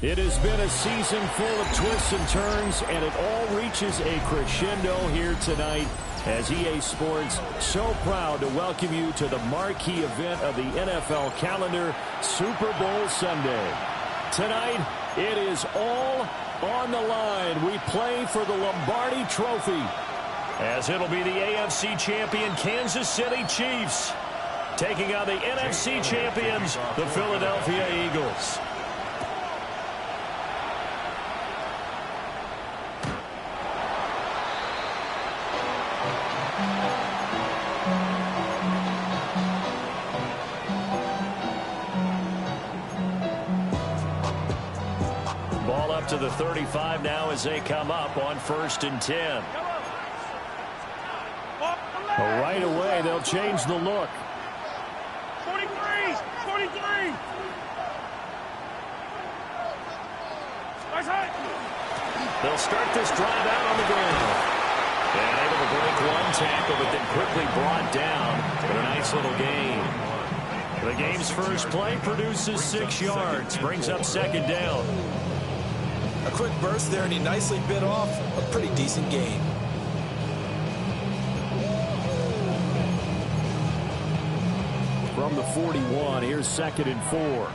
It has been a season full of twists and turns, and it all reaches a crescendo here tonight as EA Sports so proud to welcome you to the marquee event of the NFL calendar, Super Bowl Sunday. Tonight, it is all on the line. We play for the Lombardi Trophy, as it'll be the AFC champion Kansas City Chiefs taking on the NFC champions, the Philadelphia Eagles. Ball up to the 35 now as they come up on 1st and 10. Right away, they'll change the look. 43! They'll start this drive out on the ground. And able to break one tackle, but then quickly brought down for a nice little gain. The game's first play produces 6 yards, brings up 2nd down. A quick burst there, and he nicely bit off a pretty decent gain. From the 41, here's 2nd and 4.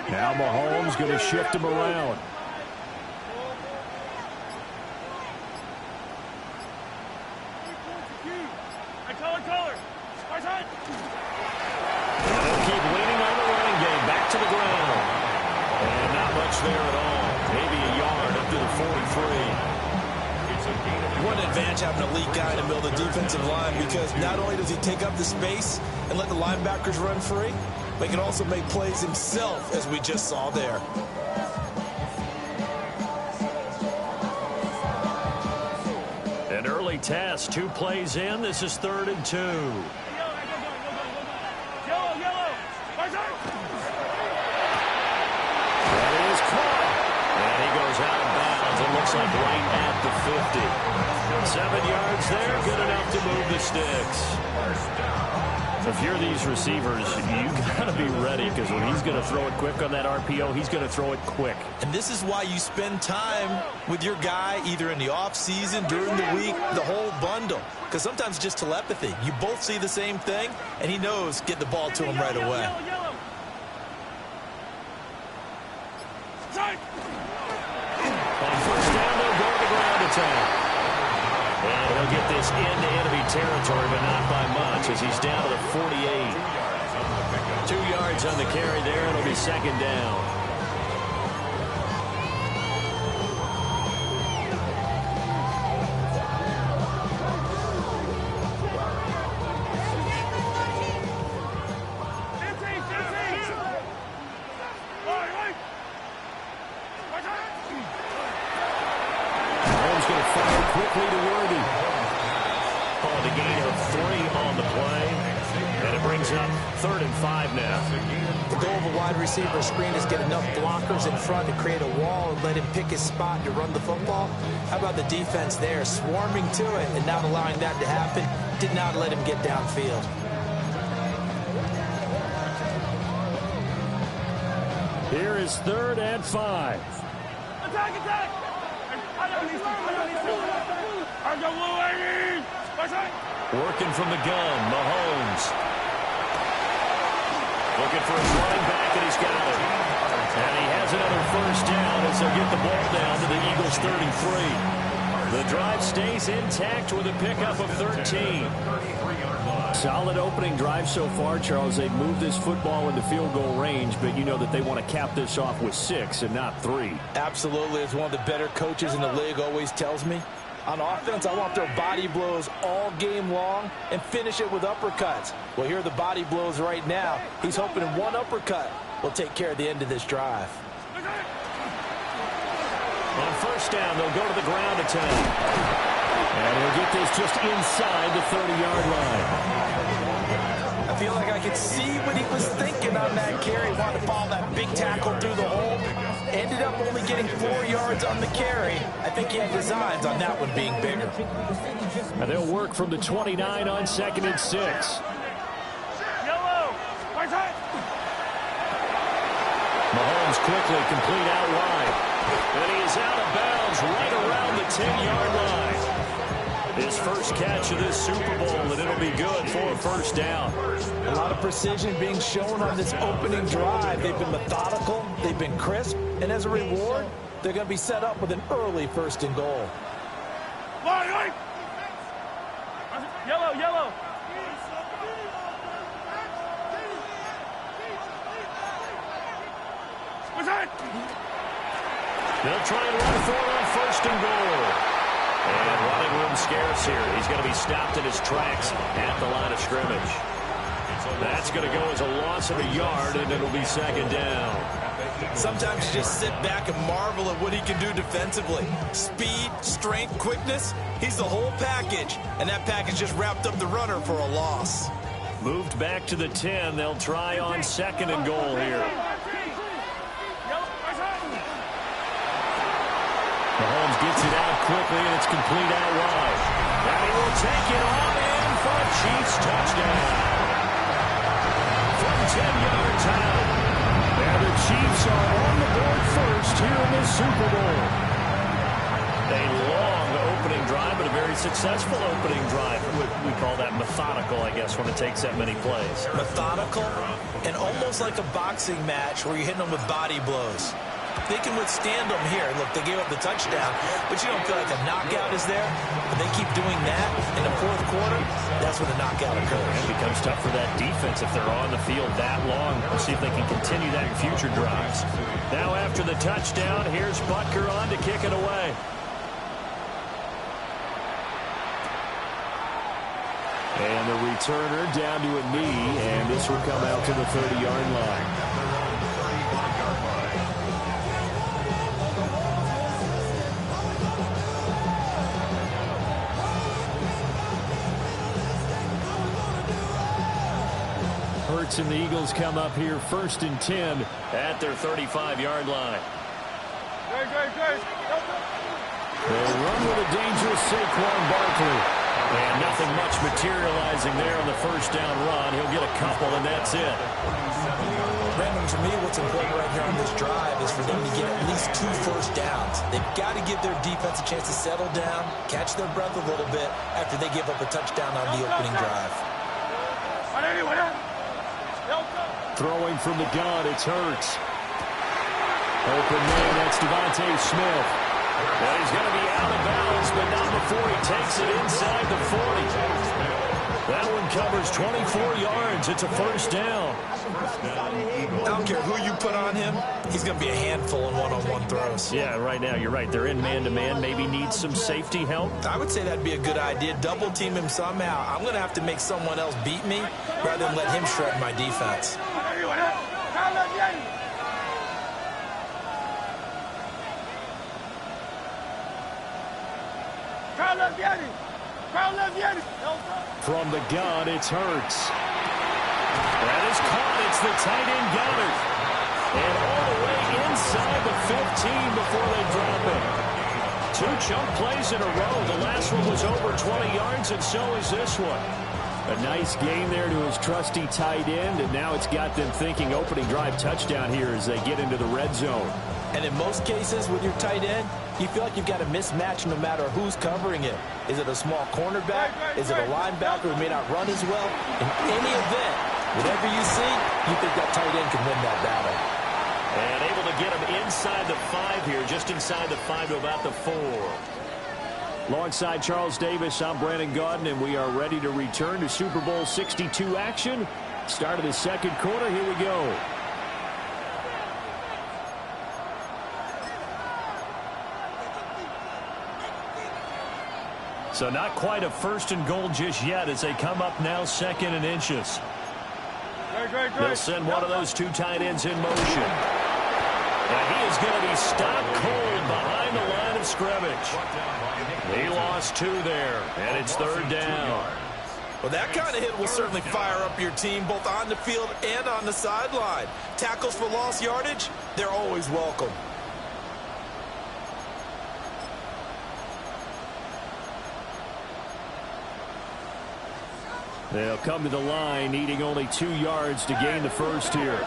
Now Mahomes going to shift him around. They'll keep leaning on the running game. Back to the ground. And not much there at all. Maybe a yard up to the 43. What an advantage having an elite guy in the middle of the defensive line, because not only does he take up the space and let the linebackers run free, but he can also make plays himself, as we just saw there. An early test, 2 plays in. This is 3rd and 2. That is caught. And he goes out of bounds. It looks like right at the 50. 7 yards there, good enough to move the sticks. If you're these receivers, you got to be ready, because when he's going to throw it quick on that RPO, he's going to throw it quick. And this is why you spend time with your guy either in the offseason, during the week, the whole bundle. Because sometimes it's just telepathy. You both see the same thing, and he knows get the ball to him right away. On 1st down, they'll go to the ground attack. And he'll get this into enemy territory, but not by much, as he's down to the 48. 2 yards on the carry there. It'll be 2nd down. Holmes going to fire quickly to Worthy. Oh, the gain of 3 on the play. And it brings up 3rd and 5 now. The goal of a wide receiver screen is get enough blockers in front to create a wall and let him pick his spot to run the football. How about the defense there, swarming to it and not allowing that to happen? Did not let him get downfield. Here is 3rd and 5. Attack! Working from the gun, Mahomes. Looking for his running back, and he's got it. And he has another 1st down as they'll get the ball down to the Eagles' 33. The drive stays intact with a pickup of 13. Solid opening drive so far, Charles. They've moved this football into field goal range, but you know that they want to cap this off with 6 and not 3. Absolutely. As one of the better coaches in the league always tells me, on offense, I want their body blows all game long and finish it with uppercuts. Well, here are the body blows right now. He's hoping in one uppercut will take care of the end of this drive. On 1st down, they'll go to the ground attack. And he'll get this just inside the 30-yard line. I feel like I could see what he was thinking on that carry. Wanted to follow that big tackle through the hole. Ended up only getting 4 yards on the carry. I think he had designs on that one being bigger. And they'll work from the 29 on 2nd and 6. Yellow! quickly, complete out wide. And he is out of bounds right around the 10-yard line. His first catch of this Super Bowl, and it'll be good for a first down. A lot of precision being shown on this opening drive. They've been methodical, they've been crisp, and as a reward, they're going to be set up with an early first and goal. Yellow, yellow. They'll try and run for it on first and goal. And running room scarce here. He's going to be stopped in his tracks at the line of scrimmage. That's going to go as a loss of a yard, and it'll be second down. Sometimes you just sit back and marvel at what he can do defensively. Speed, strength, quickness, he's the whole package. And that package just wrapped up the runner for a loss. Moved back to the 10. They'll try on second and goal here. Mahomes gets it out quickly, and it's complete out wide. And he will take it all in for a Chiefs touchdown. From 10 yards out. And the Chiefs are on the board first here in the Super Bowl. A long opening drive, but a very successful opening drive. We call that methodical, I guess, when it takes that many plays. Methodical and almost like a boxing match where you're hitting them with body blows. They can withstand them here. Look, they gave up the touchdown, but you don't feel like a knockout is there. But they keep doing that in the fourth quarter, that's when the knockout occurs. It becomes tough for that defense if they're on the field that long. We'll see if they can continue that in future drives. Now after the touchdown, here's Butker on to kick it away. And the returner down to a knee, and this will come out to the 30-yard line. And the Eagles come up here first and 10 at their 35-yard line. They'll run with a dangerous Saquon Barkley. And nothing much materializing there on the first down run. He'll get a couple, and that's it. Brandon, to me, what's important right here on this drive is for them to get at least 2 first downs. They've got to give their defense a chance to settle down, catch their breath a little bit after they give up a touchdown on the opening drive. Throwing from the gun, it's Hurts. Open man, that's Devontae Smith. And he's going to be out of bounds, but not before he takes it inside the 40. That one covers 24 yards. It's a first down. I don't care who you put on him. He's going to be a handful in one-on-one throws. Yeah, right now, you're right. They're in man-to-man. Maybe needs some safety help. I would say that'd be a good idea. Double team him somehow. I'm going to have to make someone else beat me rather than let him shred my defense. From the gun, it's Hurts. That is caught. It's the tight end Goddard. And all the way inside the 15 before they drop it. 2 chunk plays in a row. The last one was over 20 yards, and so is this one. A nice gain there to his trusty tight end, and now it's got them thinking opening drive touchdown here as they get into the red zone. And in most cases with your tight end, you feel like you've got a mismatch no matter who's covering it. Is it a small cornerback? Is it a linebacker who may not run as well? In any event, whatever you see, you think that tight end can win that battle. And able to get him inside the 5 here, just inside the 5 to about the 4. Alongside Charles Davis, I'm Brandon Gaudin, and we are ready to return to Super Bowl 62 action. Start of the second quarter. Here we go. So not quite a first and goal just yet as they come up now second and inches. They'll send one of those 2 tight ends in motion. And he is going to be stopped cold behind the line of scrimmage. He lost 2 there, and it's third down. Well, that kind of hit will certainly fire up your team both on the field and on the sideline. Tackles for lost yardage, they're always welcome. They'll come to the line, needing only 2 yards to gain the first here.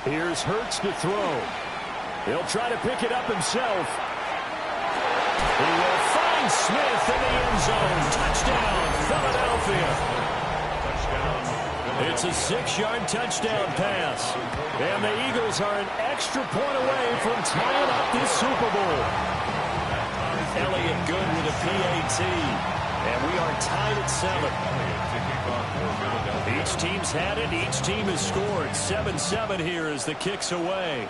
Here's Hurts to throw. He'll try to pick it up himself. He will find Smith in the end zone. Touchdown, Philadelphia. It's a 6-yard touchdown pass. And the Eagles are an extra point away from tying up this Super Bowl. Elliott good with a PAT. And we are tied at 7. Each team's had it. Each team has scored. 7-7 here as the kick's away.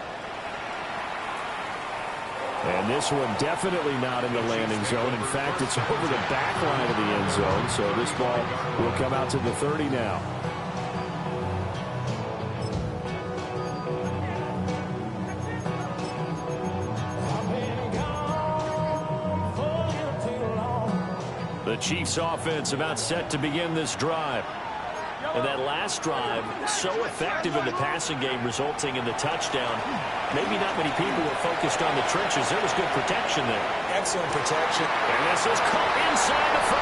And this one definitely not in the landing zone. In fact, it's over the back line of the end zone. So this ball will come out to the 30 now. The Chiefs offense about set to begin this drive. And that last drive, so effective in the passing game, resulting in the touchdown. Maybe not many people were focused on the trenches. There was good protection there. Excellent protection. And this is caught inside the 5.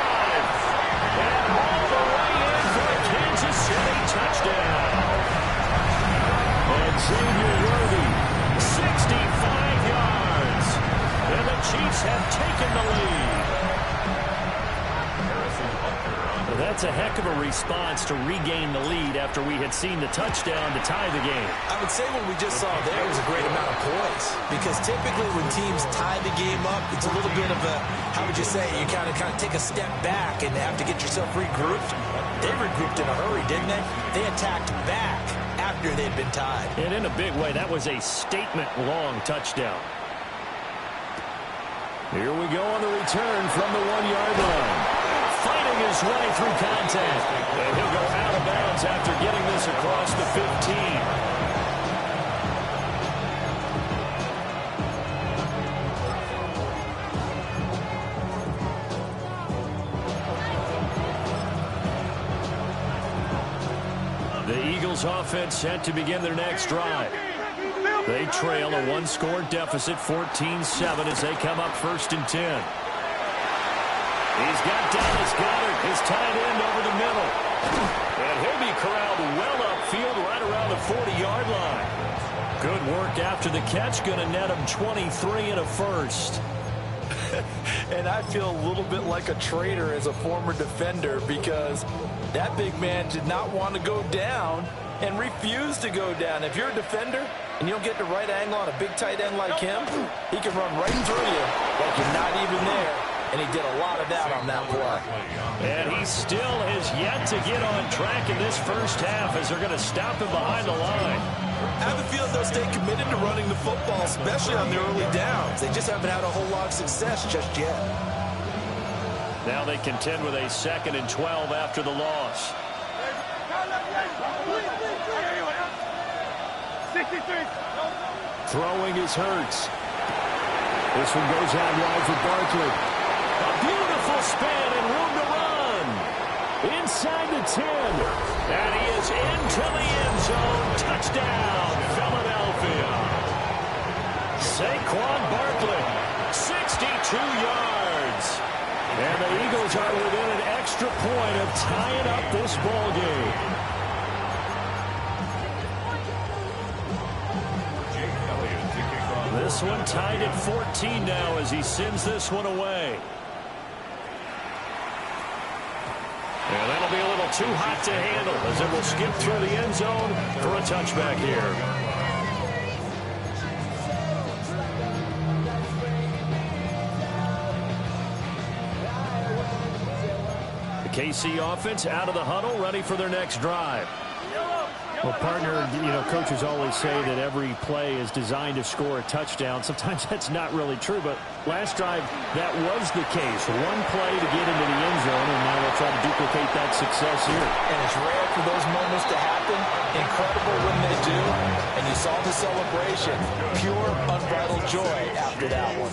And all the way in for a Kansas City touchdown. And Xavier Worthy, 65 yards. And the Chiefs have taken the lead. That's a heck of a response to regain the lead after we had seen the touchdown to tie the game. I would say what we just saw there was a great amount of poise, because typically when teams tie the game up, it's a little bit of a, how would you say, you kind of take a step back and have to get yourself regrouped. They regrouped in a hurry, didn't they? They attacked back after they'd been tied. And in a big way, that was a statement-long touchdown. Here we go on the return from the 1-yard line. Fighting his way through contact. And he'll go out of bounds after getting this across the 15. The Eagles offense set to begin their next drive. They trail a one-score deficit, 14-7, as they come up 1st and 10. He's got Dallas Goedert, his tight end, over the middle. And he'll be corralled well upfield right around the 40-yard line. Good work after the catch. Going to net him 23 and a first. And I feel a little bit like a traitor as a former defender, because that big man did not want to go down and refused to go down. If you're a defender and you don't get the right angle on a big tight end like him, he can run right through you like you're not even there. And he did a lot of that on that play. And he still has yet to get on track in this first half, as they're going to stop him behind the line. I have a feeling they'll stay committed to running the football, especially on the early downs. They just haven't had a whole lot of success just yet. Now they contend with a 2nd and 12 after the loss. 63. Throwing is Hurts. This one goes out wide for Barkley. A beautiful spin and room to run. Inside the 10. And he is into the end zone. Touchdown, Philadelphia. Saquon Barkley, 62 yards. And the Eagles are within an extra point of tying up this ball game. This one tied at 14 now as he sends this one away. And that'll be a little too hot to handle, as it will skip through the end zone for a touchback here. The KC offense out of the huddle, ready for their next drive. Well, partner, coaches always say that every play is designed to score a touchdown. Sometimes that's not really true, but last drive, that was the case. One play to get into the end zone, and now they'll try to duplicate that success here. And it's rare for those moments to happen. Incredible when they do. And you saw the celebration. Pure, unbridled joy after that one.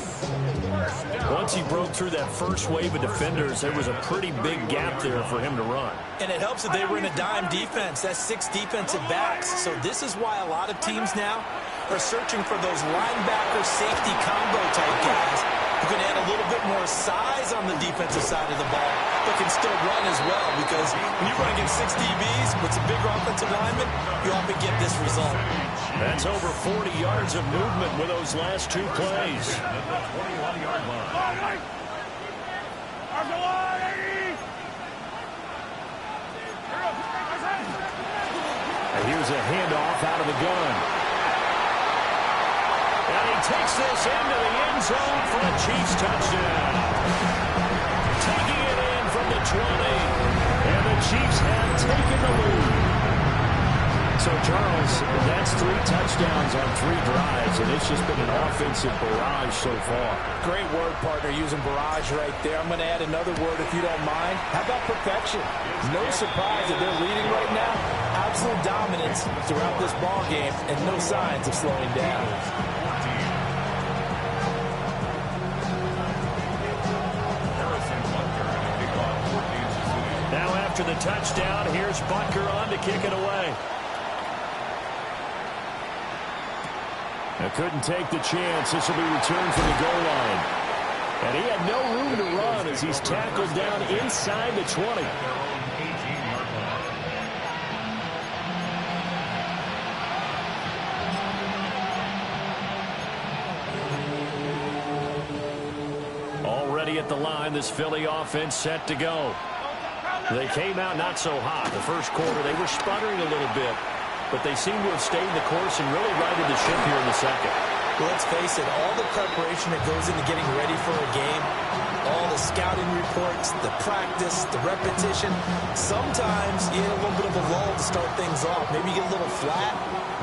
Once he broke through that first wave of defenders, there was a pretty big gap there for him to run. And it helps that they were in a dime defense. That's 6 defensive backs. So this is why a lot of teams now are searching for those linebacker safety combo type guys who can add a little bit more size on the defensive side of the ball, but can still run as well, because when you run against 6 DBs with some bigger offensive linemen, you often get this result. That's over 40 yards of movement with those last 2 plays. And here's a handoff out of the gun. And he takes this into the end zone for a Chiefs touchdown. Taking it in from the 20. And the Chiefs have taken the lead. So, Charles, that's 3 touchdowns on 3 drives, and it's just been an offensive barrage so far. Great word, partner, using barrage right there. I'm going to add another word if you don't mind. How about perfection? No surprise that they're leading right now. Absolute dominance throughout this ball game, and no signs of slowing down. Now after the touchdown, here's Butker on to kick it away. Couldn't take the chance. This will be returned from the goal line. And he had no room to run as he's tackled down inside the 20. Already at the line, this Philly offense set to go. They came out not so hot. The first quarter, they were sputtering a little bit, but they seem to have stayed the course and really righted the ship here in the second. Well, let's face it, all the preparation that goes into getting ready for a game, all the scouting reports, the practice, the repetition, sometimes you get a little bit of a lull to start things off. Maybe you get a little flat,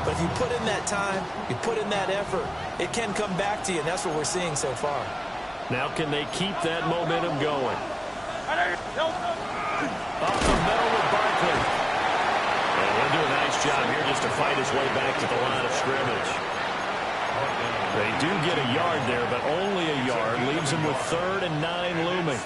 but if you put in that time, you put in that effort, it can come back to you, and that's what we're seeing so far. Now can they keep that momentum going? Up the middle with Barkley. And he'll do a nice job here just to fight his way back to the line of scrimmage. They do get a yard there, but only a yard. Leaves them with 3rd and 9 looming.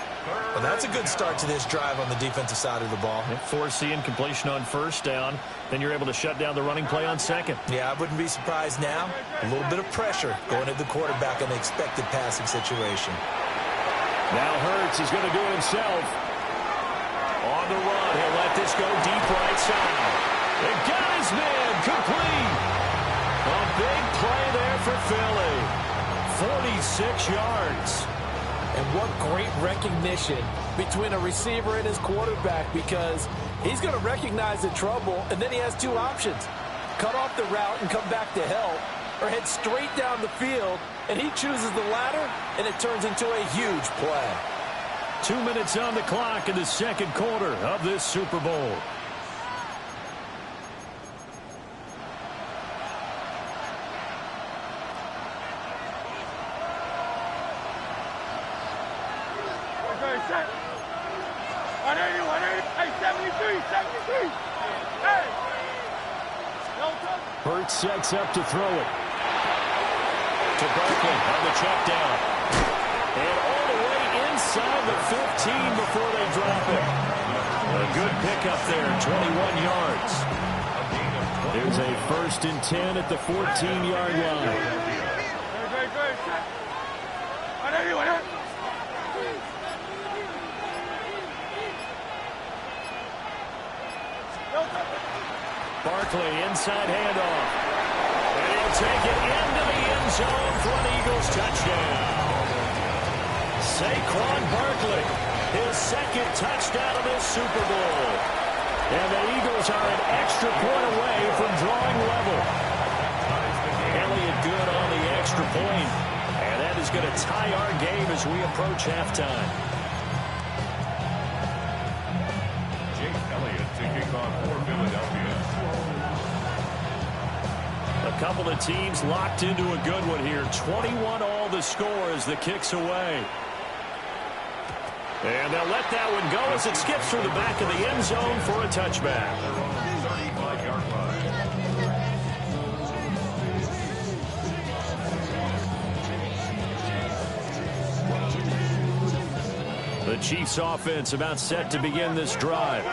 Well, that's a good start to this drive on the defensive side of the ball. Forcing completion on 1st down. Then you're able to shut down the running play on 2nd. Yeah, I wouldn't be surprised now. A little bit of pressure going at the quarterback in the expected passing situation. Now Hurts is going to do it himself. On the run, he'll let this go deep right side. They got his man complete. A big play there for Philly. 46 yards. And what great recognition between a receiver and his quarterback, because he's going to recognize the trouble, and then he has 2 options. Cut off the route and come back to help, or head straight down the field, and he chooses the latter, and it turns into a huge play. 2 minutes on the clock in the 2nd quarter of this Super Bowl. Hurts sets up to throw it. To Barkley on the check down. And all the way inside the 15 before they drop it. A good pickup there, 21 yards. There's a 1st and 10 at the 14-yard line. Barkley, inside handoff. And he'll take it into the end zone for an Eagles touchdown. Saquon Barkley, his 2nd touchdown of this Super Bowl. And the Eagles are an extra point away from drawing level. Elliott good on the extra point. And that is going to tie our game as we approach halftime. Elliott to kick off for Philadelphia. A couple of teams locked into a good one here. 21 all the score as the kick's away. And they'll let that one go as it skips through the back of the end zone for a touchback. 35-yard line. The Chiefs offense about set to begin this drive.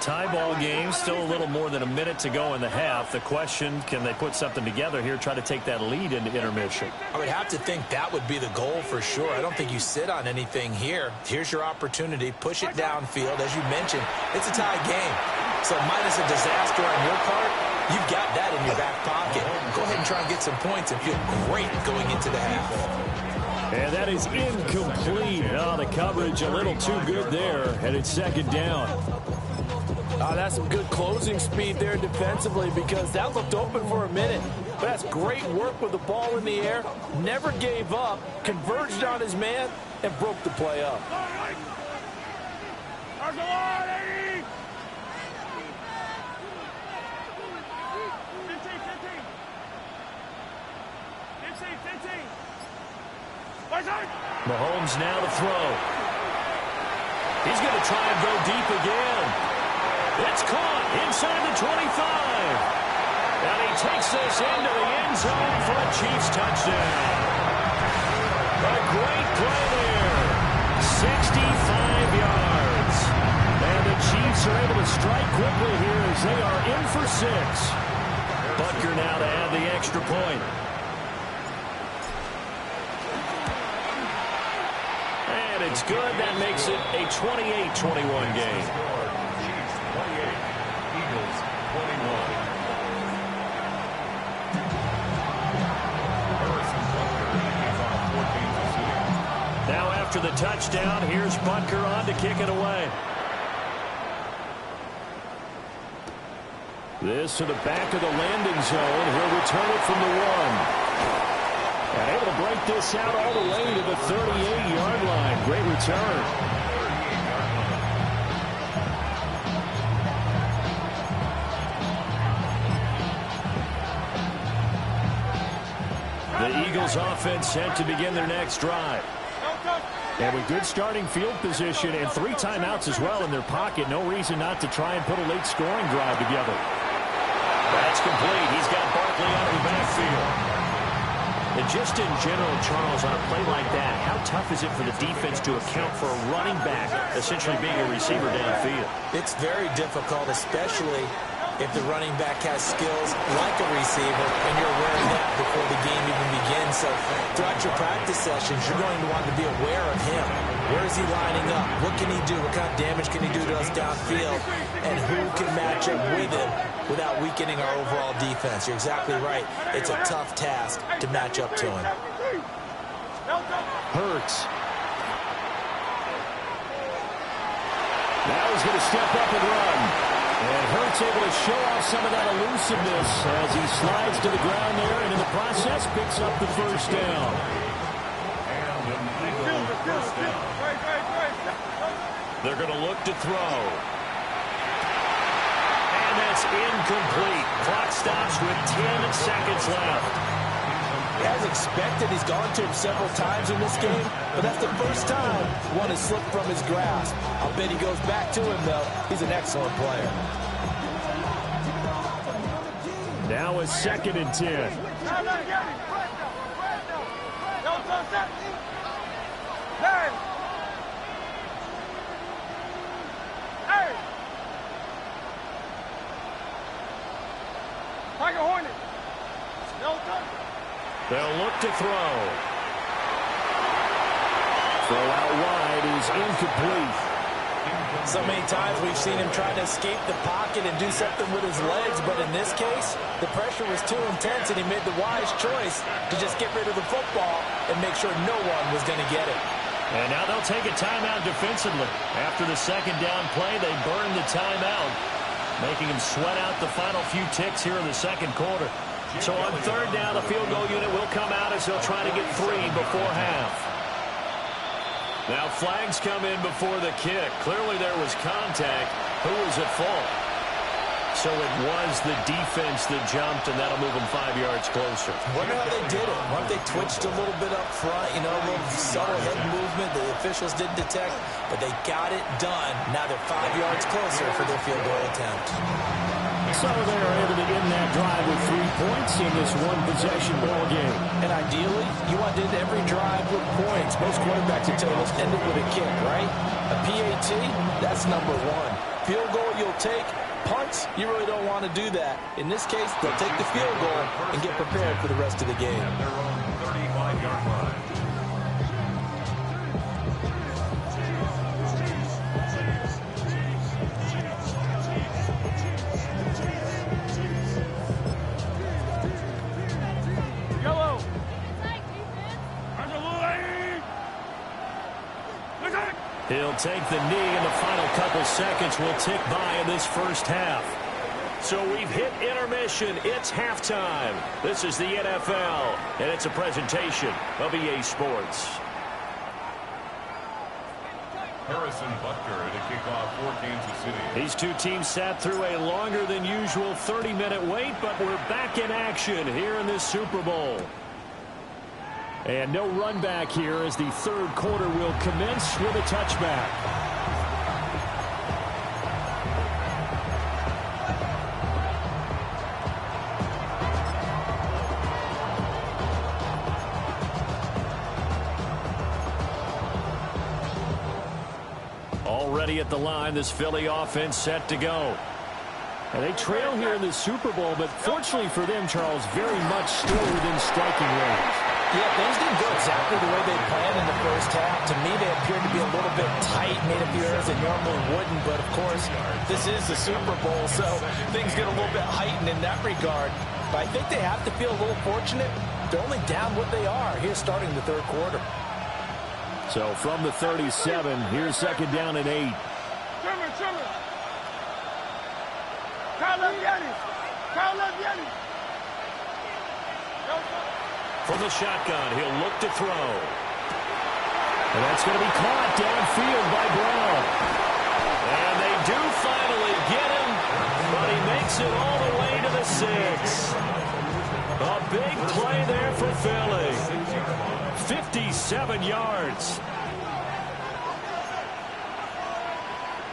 tie ball game, still a little more than a minute to go in the half. The question, can they put something together here, try to take that lead into intermission? I would have to think that would be the goal for sure. I don't think you sit on anything here. Here's your opportunity. Push it downfield. As you mentioned, it's a tie game. So minus a disaster on your part, you've got that in your back pocket. Go ahead and try and get some points and feel great going into the half. And that is incomplete. Oh, the coverage a little too good there, and it's second down. That's some good closing speed there defensively, because that looked open for a minute. But that's great work with the ball in the air. Never gave up, converged on his man, and broke the play up. Mahomes now to throw. He's going to try and go deep again. It's caught inside the 25. And he takes this into the end zone for a Chiefs touchdown. A great play there. 65 yards. And the Chiefs are able to strike quickly here as they are in for 6. Butker now to add the extra point. And it's good. That makes it a 28-21 game. Chiefs 28, Eagles 21. Now after the touchdown, here's Butker on to kick it away. This to the back of the landing zone. He'll return it from the 1. And able to break this out all the way to the 38-yard line. Great return. The Eagles offense set to begin their next drive. And with good starting field position and 3 timeouts as well in their pocket, no reason not to try and put a late scoring drive together. That's complete. He's got Barkley out of the backfield. And just in general, Charles, on a play like that, how tough is it for the defense to account for a running back essentially being a receiver downfield? It's very difficult, especially if the running back has skills like a receiver, and you're aware of that before the game even begins. So throughout your practice sessions, you're going to want to be aware of him. Where is he lining up? What can he do? What kind of damage can he do to us downfield? And who can match up with him without weakening our overall defense? You're exactly right. It's a tough task to match up to him. Hurts. Now he's going to step up and run. And Hurts able to show off some of that elusiveness as he slides to the ground there, and in the process picks up the first down. They're going to look to throw. And that's incomplete. Clock stops with 10 seconds left. As expected, he's gone to him several times in this game, but that's the first time one has slipped from his grasp. I'll bet he goes back to him, though. He's an excellent player. Now a 2nd and 10. They'll look to throw. Throw out wide is incomplete. So many times we've seen him trying to escape the pocket and do something with his legs, but in this case, the pressure was too intense, and he made the wise choice to just get rid of the football and make sure no one was going to get it. And now they'll take a timeout defensively. After the 2nd down play, they burn the timeout, making him sweat out the final few ticks here in the 2nd quarter. So on 3rd down, the field goal unit will come out as they'll try to get 3 before half. Now flags come in before the kick. Clearly there was contact. Who was at fault? So it was the defense that jumped, and that'll move them 5 yards closer. Wonder how they did it. Wonder if they twitched a little bit up front, you know, a little subtle head movement the officials didn't detect, but they got it done. Now they're 5 yards closer for their field goal attempt. So they are able to end that drive with 3 points in this one-possession ball game. And ideally, you want to end every drive with points. Most quarterbacks would tell you, let's end it with a kick, right? A PAT, that's number 1. field goal you'll take. Punts, you really don't want to do that. In this case, they'll take the field goal and get prepared for the rest of the game. At their own 35-yard line. Yellow. He'll take the knee, and the final couple seconds will tick by in this first half. So we've hit intermission. It's halftime. This is the NFL, and it's a presentation of EA Sports. Harrison Butker to kick off for Kansas City. These two teams sat through a longer than usual 30-minute wait, but we're back in action here in this Super Bowl. And no run back here as the third quarter will commence with a touchback. Already at the line, this Philly offense set to go. And they trail here in the Super Bowl, but fortunately for them, Charles, very much still within striking range. Yeah, things didn't go exactly the way they planned in the first half. To me, they appeared to be a little bit tight, made a few errors they normally wouldn't. But, of course, this is the Super Bowl, so things get a little bit heightened in that regard. But I think they have to feel a little fortunate. They're only down what they are here starting the third quarter. So from the 37, here's second down and 8. Trimmer. Kyle Yetti. From the shotgun, he'll look to throw. And that's going to be caught downfield by Brown. And they do finally get him, but he makes it all the way to the 6. A big play there for Philly. 57 yards.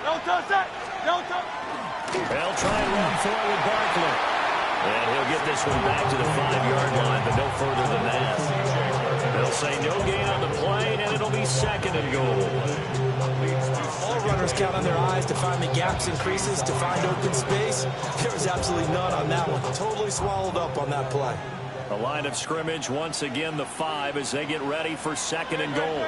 They'll try and run for it with Barkley. And he'll get this one back to the 5-yard line, but no further than that. They'll say no gain on the play, and it'll be second and goal. All runners count on their eyes to find the gaps and creases, to find open space. There was absolutely none on that one. Totally swallowed up on that play. The line of scrimmage, once again, the 5 as they get ready for second and goal.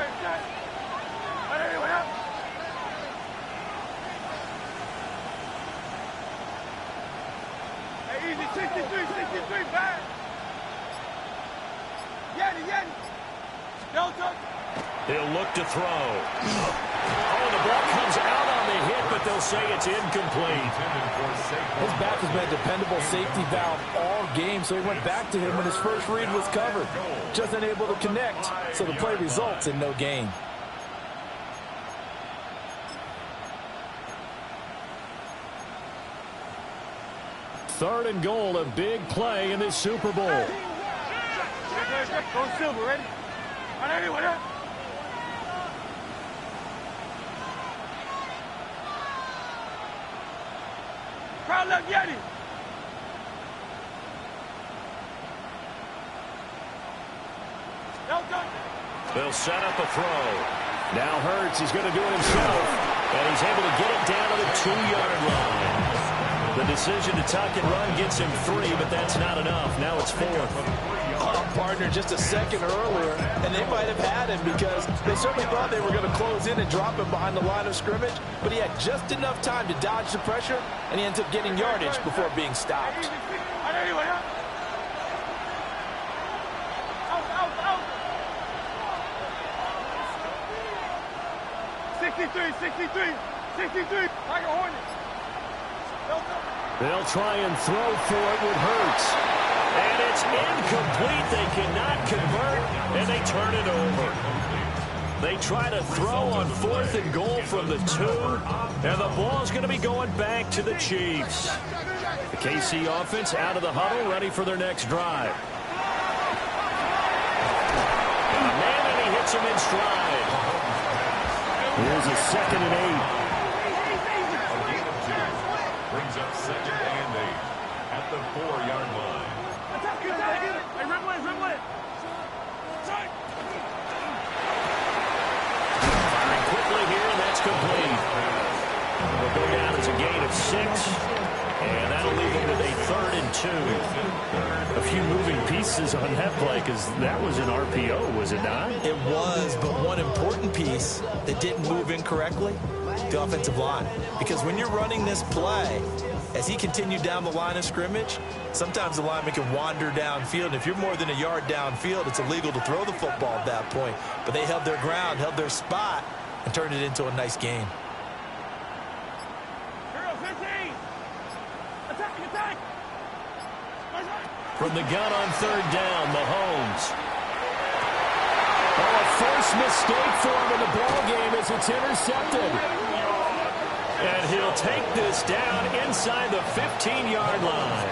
Easy, 63, back. Yetti. Delta. He'll look to throw. Oh, the ball comes out on the hit, but they'll say it's incomplete. His back has been a dependable safety valve all game, so he went back to him when his first read was covered. Just unable to connect, so the play results in no gain. Third and goal, a big play in this Super Bowl. Go Silver, ready? Crowd left Yetti. They'll set up a throw. Now Hurts, he's going to do it himself. And he's able to get it down to the 2-yard line. The decision to tuck and run gets him 3, but that's not enough. Now it's 4th. Partner just a second earlier, and they might have had him because they certainly thought they were going to close in and drop him behind the line of scrimmage, but he had just enough time to dodge the pressure, and he ends up getting yardage before being stopped. Tiger Hornets. They'll try and throw for it with Hurts. And it's incomplete. They cannot convert, and they turn it over. They try to throw on 4th and goal from the 2, and the ball's going to be going back to the Chiefs. The KC offense out of the huddle, ready for their next drive. And a man, and he hits him in stride. Here's a second and 8. Brings up second and 8 at the 4-yard line. Hey, Rimwood. Firing quickly here, and that's complete. It'll go down as a gain of 6. And that'll leave them with a 3rd and 2. A few moving pieces on that play because that was an RPO, was it not? It was, but one important piece that didn't move incorrectly, the offensive line. Because when you're running this play, as he continued down the line of scrimmage, sometimes the lineman can wander downfield. And if you're more than a yard downfield, it's illegal to throw the football at that point. But they held their ground, held their spot, and turned it into a nice game. From the gun on 3rd down, Mahomes. Oh, a first mistake for him in the ball game as it's intercepted. And he'll take this down inside the 15-yard line.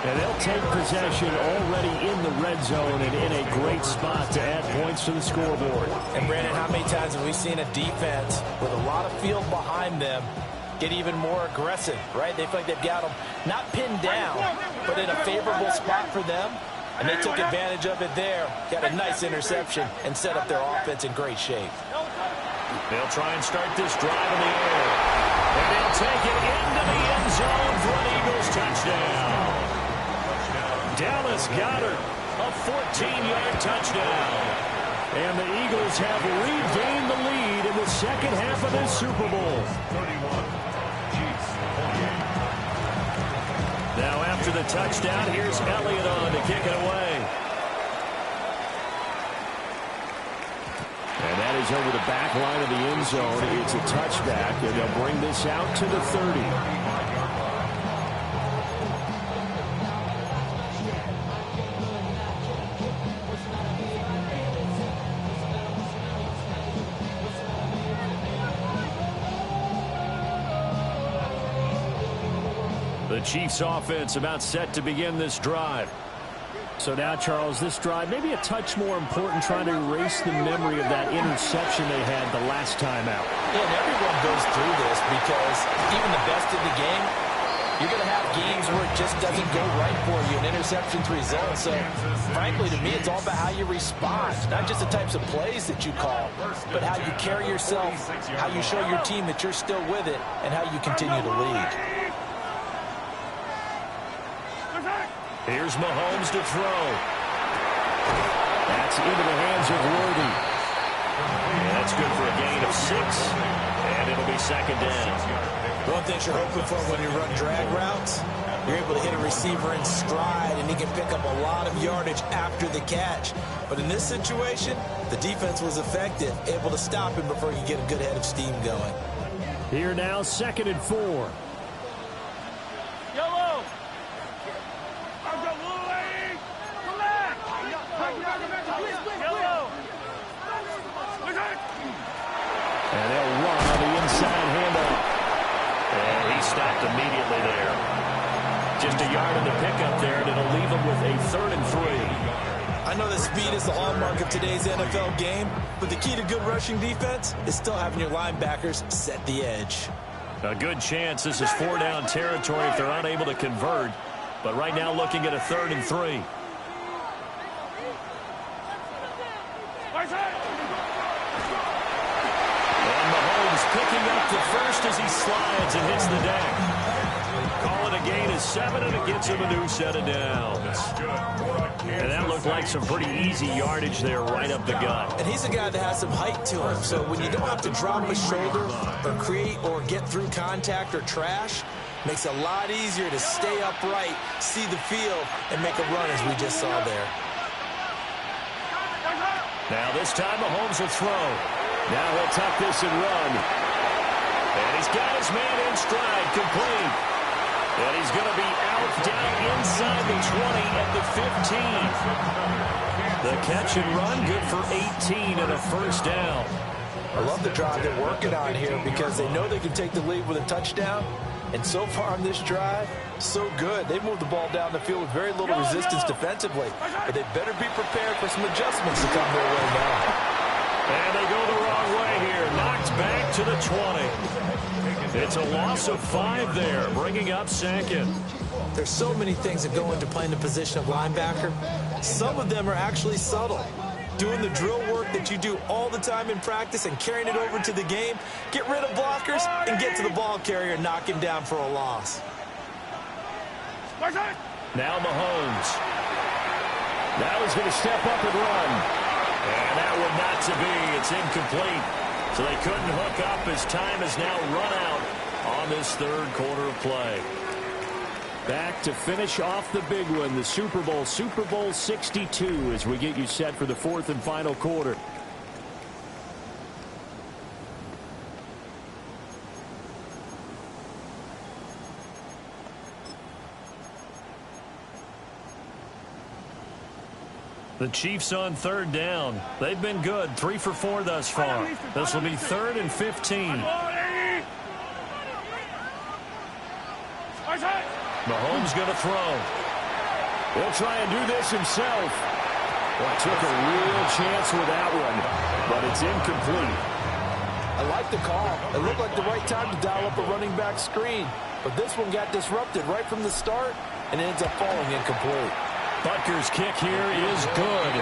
And they'll take possession already in the red zone and in a great spot to add points to the scoreboard. And, Brandon, how many times have we seen a defense with a lot of field behind them get even more aggressive, right? They feel like they've got them not pinned down, but in a favorable spot for them. And they took advantage of it there. Got a nice interception and set up their offense in great shape. They'll try and start this drive in the air. And they'll take it into the end zone for an Eagles touchdown. Dallas Goedert, a 14-yard touchdown. And the Eagles have regained the lead in the second half of this Super Bowl. Now after the touchdown, here's Elliott on to kick it away. And that is over the back line of the end zone. It's a touchback, and they'll bring this out to the 30. The Chiefs offense about set to begin this drive. So now, Charles, this drive maybe a touch more important, trying to erase the memory of that interception they had the last time out. Yeah, and everyone goes through this because even the best in the game, you're going to have games where it just doesn't go right for you, and interceptions result. So, frankly, to me, it's all about how you respond, not just the types of plays that you call, but how you carry yourself, how you show your team that you're still with it, and how you continue to lead. Here's Mahomes to throw. That's into the hands of Worthy. And that's good for a gain of 6. And it'll be 2nd down. One thing you're hoping for when you run drag routes, you're able to hit a receiver in stride, and he can pick up a lot of yardage after the catch. But in this situation, the defense was effective, able to stop him before you get a good head of steam going. Here now, 2nd and 4. And they'll run on the inside handoff. And he stopped immediately there. Just a yard in the pickup there, and it'll leave him with a 3rd and 3. I know that speed is the hallmark of today's NFL game, but the key to good rushing defense is still having your linebackers set the edge. A good chance this is 4-down territory if they're unable to convert. But right now looking at a 3rd and 3. Picking up the first as he slides and hits the deck. Call it a gain of 7, and it gets him a new set of downs. And that looked like some pretty easy yardage there right up the gut. And he's a guy that has some height to him, so when you don't have to drop a shoulder or create or get through contact or trash, makes it a lot easier to stay upright, see the field, and make a run as we just saw there. Now this time Mahomes will throw. Now he'll tuck this and run. And he's got his man in stride, complete. And he's going to be out down inside the 20 at the 15. The catch and run, good for 18 and a 1st down. I love the drive they're working on here because they know they can take the lead with a touchdown. And so far on this drive, so good. They moved the ball down the field with very little resistance defensively. But they better be prepared for some adjustments to come their way now. And they go the wrong way here. Knocked back to the 20. It's a loss of 5 there, bringing up 2nd. There's so many things that go into playing the position of linebacker. Some of them are actually subtle. doing the drill work that you do all the time in practice and carrying it over to the game. Get rid of blockers and get to the ball carrier and knock him down for a loss. Now Mahomes. Now he's going to step up and run. And that one not to be. It's incomplete. So they couldn't hook up as time has now run out on this third quarter of play. Back to finish off the big one, the Super Bowl 62, as we get you set for the fourth and final quarter. The Chiefs on third down. They've been good, 3 for 4 thus far. This will be 3rd and 15. Mahomes going to throw. He'll try and do this himself. Well, took a real chance with that one, but it's incomplete. I like the call. It looked like the right time to dial up a running back screen. But this one got disrupted right from the start, and it ends up falling incomplete. Butker's kick here is good.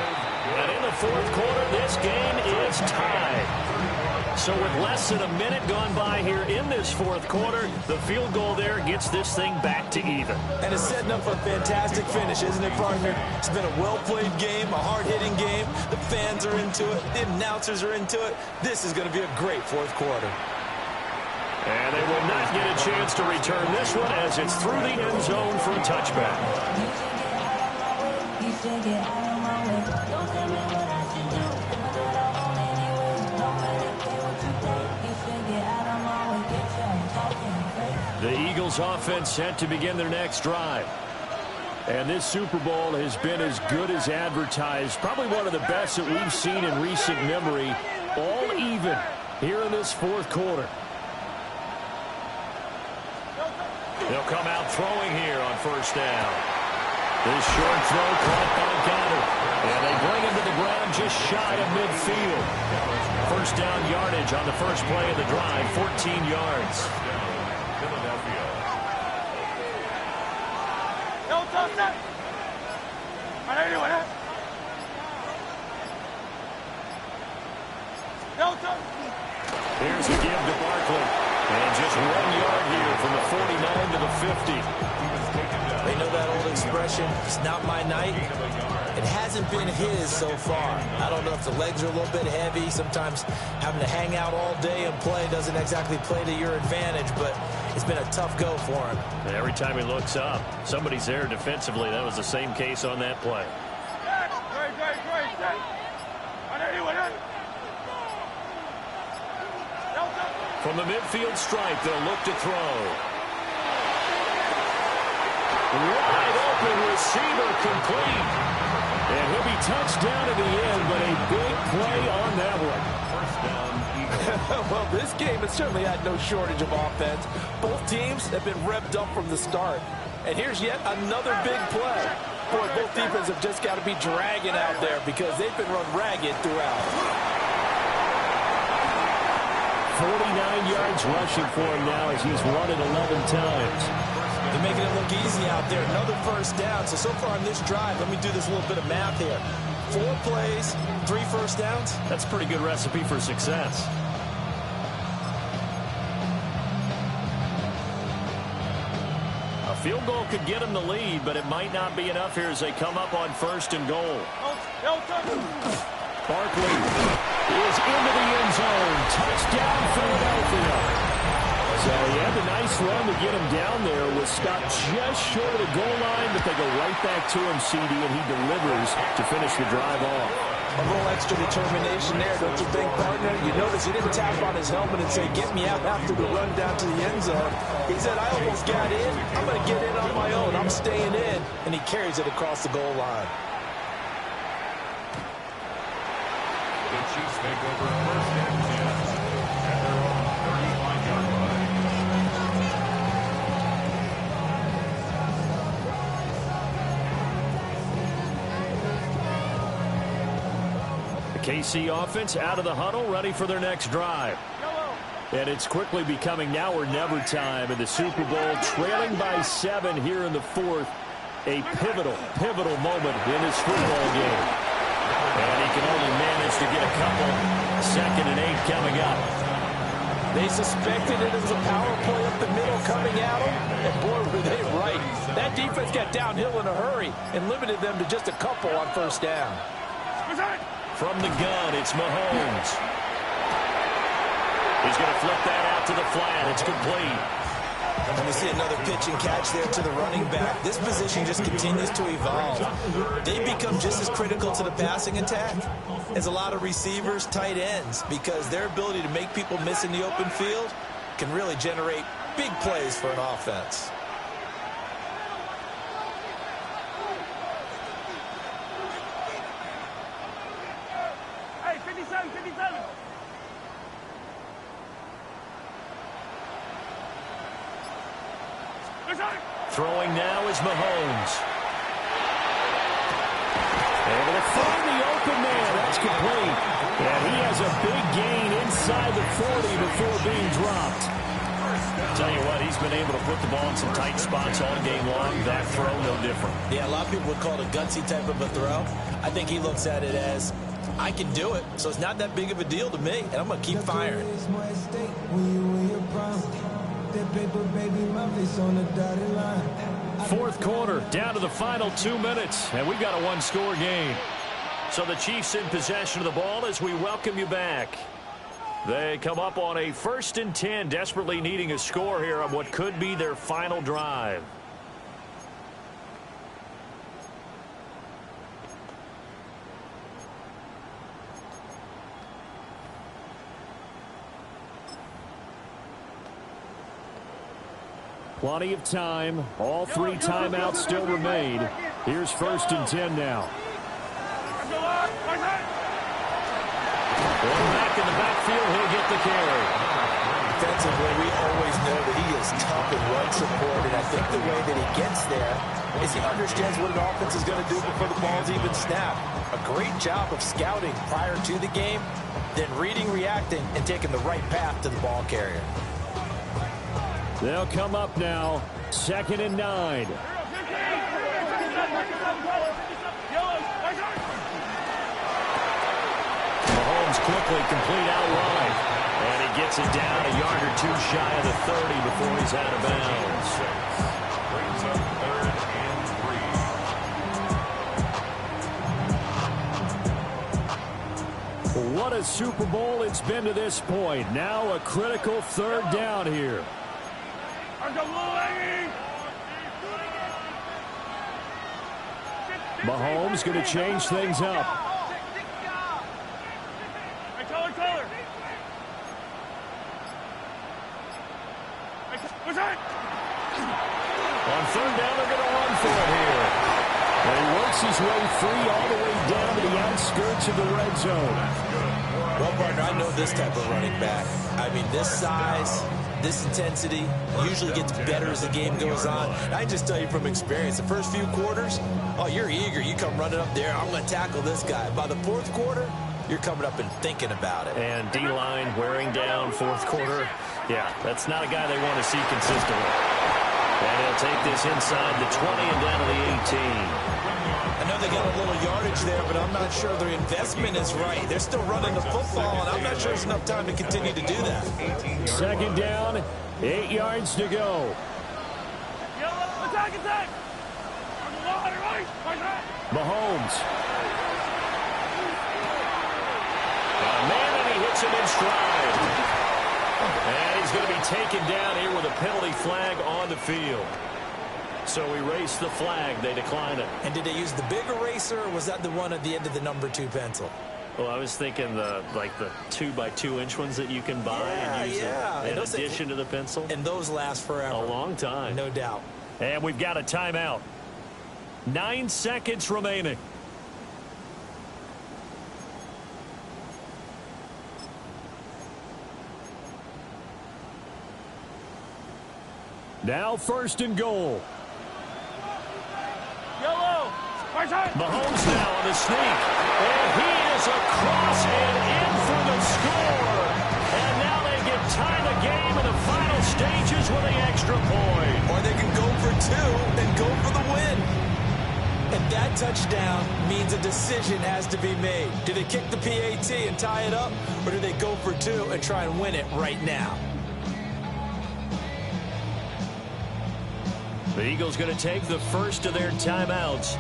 And in the fourth quarter, this game is tied. So with less than a minute gone by here in this fourth quarter, the field goal there gets this thing back to even. And it's setting up for a fantastic finish, isn't it, partner? It's been a well-played game, a hard-hitting game. The fans are into it. The announcers are into it. This is going to be a great fourth quarter. And they will not get a chance to return this one as it's through the end zone for a touchback. The Eagles offense set to begin their next drive. And this Super Bowl has been as good as advertised. Probably one of the best that we've seen in recent memory. All even here in this fourth quarter. They'll come out throwing here on first down. This short throw caught by Goddard. And they bring him to the ground just shy of midfield. First down yardage on the first play of the drive, 14 yards. Here's a give to Barkley. And just 1 yard here from the 49 to the 50. They know that old expression, it's not my night. It hasn't been his so far. I don't know if the legs are a little bit heavy. Sometimes having to hang out all day and play doesn't exactly play to your advantage, but it's been a tough go for him. And every time he looks up, somebody's there defensively. That was the same case on that play. From the midfield stripe, they'll look to throw. Wide open receiver complete. And he'll be touched down at the end, but a big play on that one. First down, Well, this game has certainly had no shortage of offense. Both teams have been revved up from the start. And here's yet another big play. Boy, both defenses have just got to be dragging out there because they've been run ragged throughout. 49 yards rushing for him now as he's run it 11 times. They're making it look easy out there. Another first down. So far on this drive, let me do this little bit of math here. 4 plays, 3 first downs. That's a pretty good recipe for success. A field goal could get him the lead, but it might not be enough here as they come up on first and goal. Barkley is into the end zone. Touchdown, Philadelphia. So he had the nice run to get him down there. Was stopped just short of the goal line, but they go right back to him, CD, and he delivers to finish the drive off. A little extra determination there, don't you think, partner? You notice he didn't tap on his helmet and say, get me out after the run down to the end zone. He said, I almost got in. I'm going to get in on my own. I'm staying in. And he carries it across the goal line. the Chiefs make over first and 10 at their own 35-yard line. The KC offense out of the huddle, ready for their next drive. And it's quickly becoming now or never time in the Super Bowl, trailing by 7 here in the fourth. A pivotal moment in this football game. And he can only manage to get a couple. 2nd and 8 coming up. They suspected it was a power play up the middle coming at them, and boy, were they right. That defense got downhill in a hurry and limited them to just a couple on 1st down. From the gun, it's Mahomes. He's going to flip that out to the flat. It's complete. And we see another pitch and catch there to the running back. This position just continues to evolve. They become just as critical to the passing attack as a lot of receivers, tight ends, because their ability to make people miss in the open field can really generate big plays for an offense. Hey, 57, 57. Throwing now is Mahomes. Able to find the open man. That's complete. And he has a big gain inside the 40 before being dropped. Tell you what, he's been able to put the ball in some tight spots all game long. That throw, no different. Yeah, a lot of people would call it a gutsy type of a throw. I think he looks at it as, I can do it, so it's not that big of a deal to me, and I'm going to keep firing. Fourth quarter, down to the final 2 minutes, and we've got a one-score game. So the Chiefs in possession of the ball as we welcome you back. They come up on a 1st and 10, desperately needing a score here on what could be their final drive. Plenty of time. All 3 timeouts still remain. Here's 1st and 10 now. Going back in the backfield, he'll get the carry. Defensively, we always know that he is tough in run support, and I think the way that he gets there is he understands what an offense is going to do before the ball's even snapped. A great job of scouting prior to the game, then reading, reacting, and taking the right path to the ball carrier. They'll come up now. 2nd and 9. Mahomes quickly complete out wide. And he gets it down a yard or 2 shy of the 30 before he's out of bounds. Brings up 3rd and 3. What a Super Bowl it's been to this point. Now a critical 3rd down here. Mahomes going to change things up. On 3rd down, they're going to run for it here. And he works his way free all the way down to the outskirts of the red zone. Well, partner, I know this type of running back. I mean, this size, this intensity usually gets better as the game goes on. And I just tell you from experience, the first few quarters, oh, you're eager. You come running up there, I'm going to tackle this guy. By the 4th quarter, you're coming up and thinking about it. And D-line wearing down 4th quarter. Yeah, that's not a guy they want to see consistently. And he'll take this inside the 20 and down to the 18. I know they got a little yardage there, but I'm not sure their investment is right. They're still running the football, and I'm not sure there's enough time to continue to do that. 2nd down, 8 yards to go. Mahomes. Got a man, and he hits him in stride. And he's going to be taken down here with a penalty flag on the field. So erase the flag. They decline it. And did they use the big eraser, or was that the one at the end of the number 2 pencil? Well, I was thinking the 2x2-inch ones that you can buy and use in addition to the pencil. And those last forever. A long time. No doubt. And we've got a timeout. 9 seconds remaining. Now 1st and goal. Mahomes now on the sneak. And he is across and in for the score. And now they get time of game in the final stages with the extra point. Or they can go for 2 and go for the win. And that touchdown means a decision has to be made. Do they kick the PAT and tie it up, or do they go for two and try and win it right now? The Eagles going to take the first of their timeouts.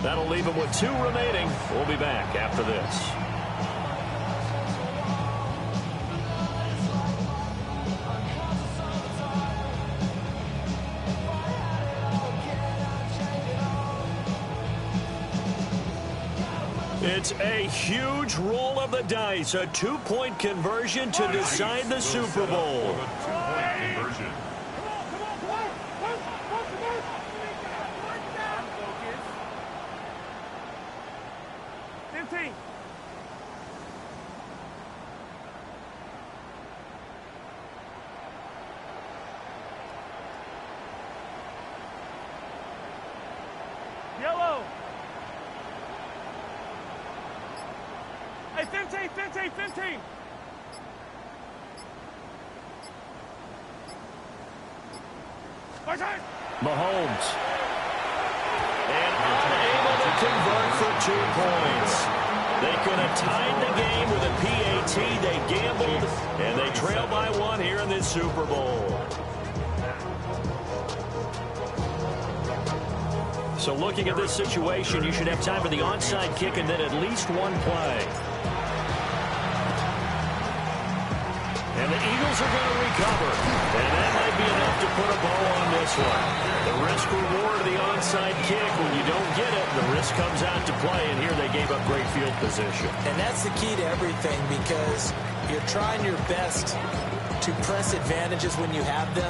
That'll leave them with 2 remaining. We'll be back after this. It's a huge roll of the dice, a 2-point conversion to decide the Super Bowl. A 2-point conversion. 15. Yellow. Hey, 15, 15, 15. Mahomes. And unable to convert for 2 points. They could have tied the game with a PAT. They gambled, and they trail by 1 here in this Super Bowl. So looking at this situation, you should have time for the onside kick and then at least 1 play. And the Eagles are going to recover. And that might be enough to put a bow on this one. The risk-reward of the onside kick, when you don't get it, the risk comes out to play. And here they gave up great field position. And that's the key to everything, because you're trying your best to press advantages when you have them.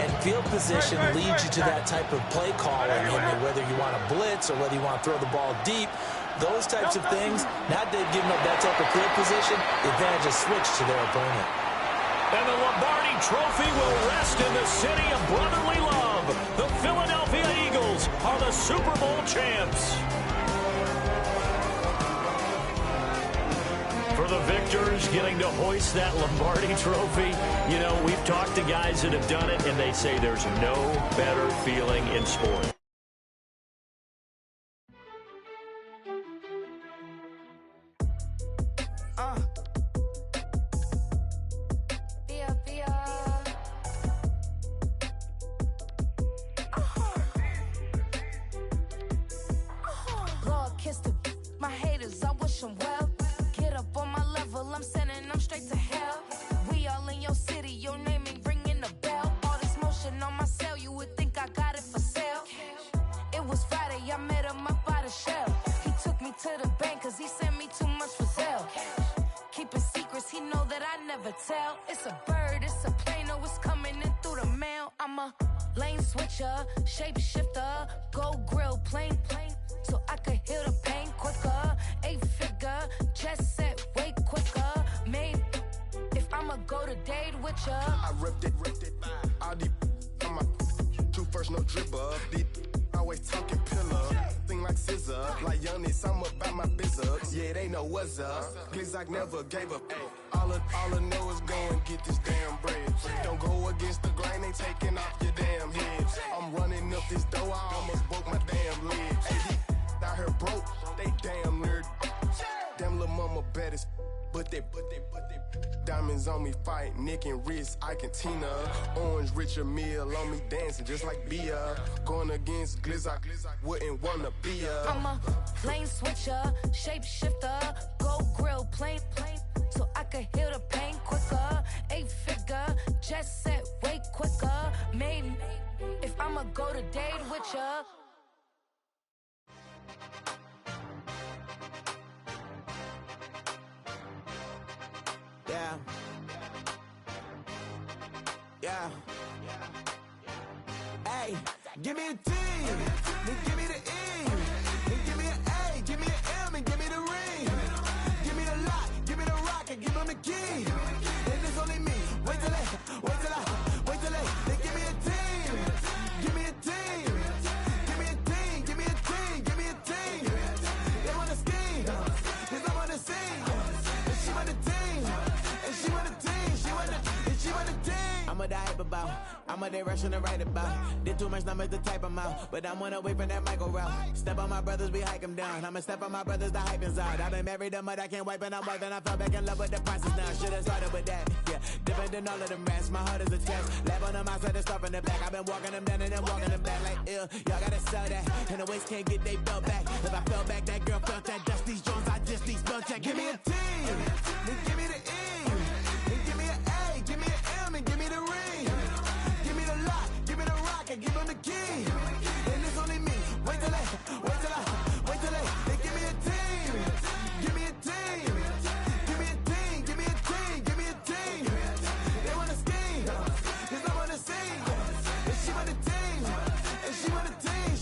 And field position leads you to that type of play calling. And whether you want to blitz or whether you want to throw the ball deep, those types of things, now they've given up that type of field position, the advantage is switched to their opponent. And the Lombardi Trophy will rest in the city of brotherly love. The Philadelphia Eagles are the Super Bowl champs. For the victors getting to hoist that Lombardi Trophy, you know, we've talked to guys that have done it, and they say there's no better feeling in sport. It's a bird, it's a plane, oh, it's coming in through the mail. I'm a lane switcher, shapeshifter, go grill, plane, so I could heal the pain quicker. 8-figure, just set way quicker. Made, if I'ma go to date with ya. I ripped it, all these on my 2 first, no dribble. These always talking pillar, thing like scissor, like youngest, I'm about my business. Yeah, they know what's up. Glizak never gave up. All I know is go and get this damn bread. Don't go against the grain, they taking off your damn head. I'm running up this door, I almost broke my damn leg. Hey, out here broke, they damn nerd. Damn little mama bad as but they diamonds on me fight, neck and wrist, I can Tina. Orange Richard Mill on me dancing just like Bia. Going against Glizak, wouldn't wanna be a. I'm a lane switcher, shapeshifter, go grill, plane, so I could heal the pain quicker. 8-figure, just set way quicker. Made, if I'ma go to date with ya. Yeah. Hey, give me a T, then give me the E, then give me an A, give me an M, and give me the ring. Give me the lock, give me the rock, and give them the key. And it's only me. Wait till they, then give me a team, give me a team, give me a team, give me a team, give me a team. They wanna scheme, 'cause I'm on the scene, and she want the team, and she want the team, she want the team. I'm a die about. I'm a day rushing to write about. Did too much numbers to type them out, but I'm one away from that Michael route. Step on my brothers, we hike them down. I'ma step on my brothers, the hype inside. I've been married them, but I can't wipe and I'm wiping. I fell back in love with the process now. Should've started with that. Yeah, different than all of them rats. My heart is a test. Lab on them outside, the stuff in the back. I've been walking them down and then walking them back like ill. Y'all gotta sell that. And the waist can't get they belt back. If I fell back, that girl felt that. Dust these Jones, I just need spell check. Give me a T, then give me the E, then give me an A, give me an M, and give me the ring. Give me the lock, give me the rock, and give them the key. And it's only me. Wait till they give me a team. Give me a team. Give me a team. Give me a team. Give me a team. They wanna scheme, 'cause I wanna sing. And she want a team. And she want a team.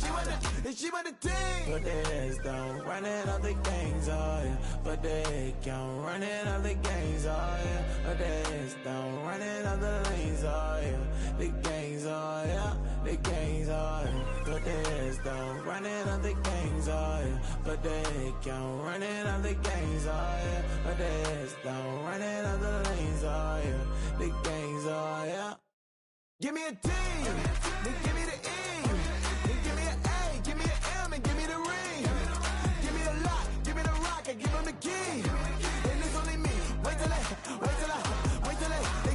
She want a team. But the heads down, running all the gangs, oh yeah. But the head count, running all the gangs, oh yeah. But the heads down, running all the lanes, oh yeah. The gangs, oh yeah. The gangs, oh yeah. But the heads down, running all the gangs, oh yeah. But the head count, running all the gangs, oh yeah. But the heads down, running all the lanes, oh yeah. The gangs, oh yeah. Give me a team, then give me the E, then give me an A, give me an M, and give me the ring. Give me the lock, give me the rock, and give them the key. And it's only me. Wait till they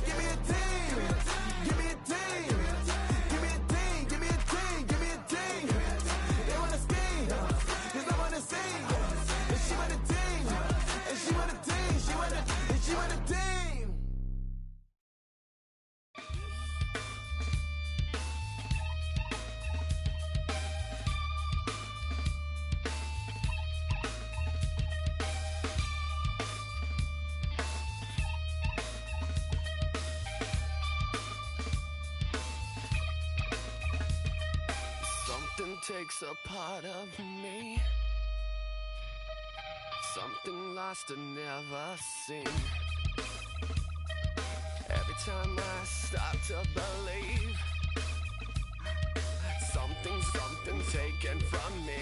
give me a team. Give me a team. Give me a team. Give me a team. Give me a team. They wanna scheme, 'cause I wanna sing. And she want a team. And she want a team. She want a team. Something takes a part of me. Something lost and never seen. Every time I start to believe, something taken from me.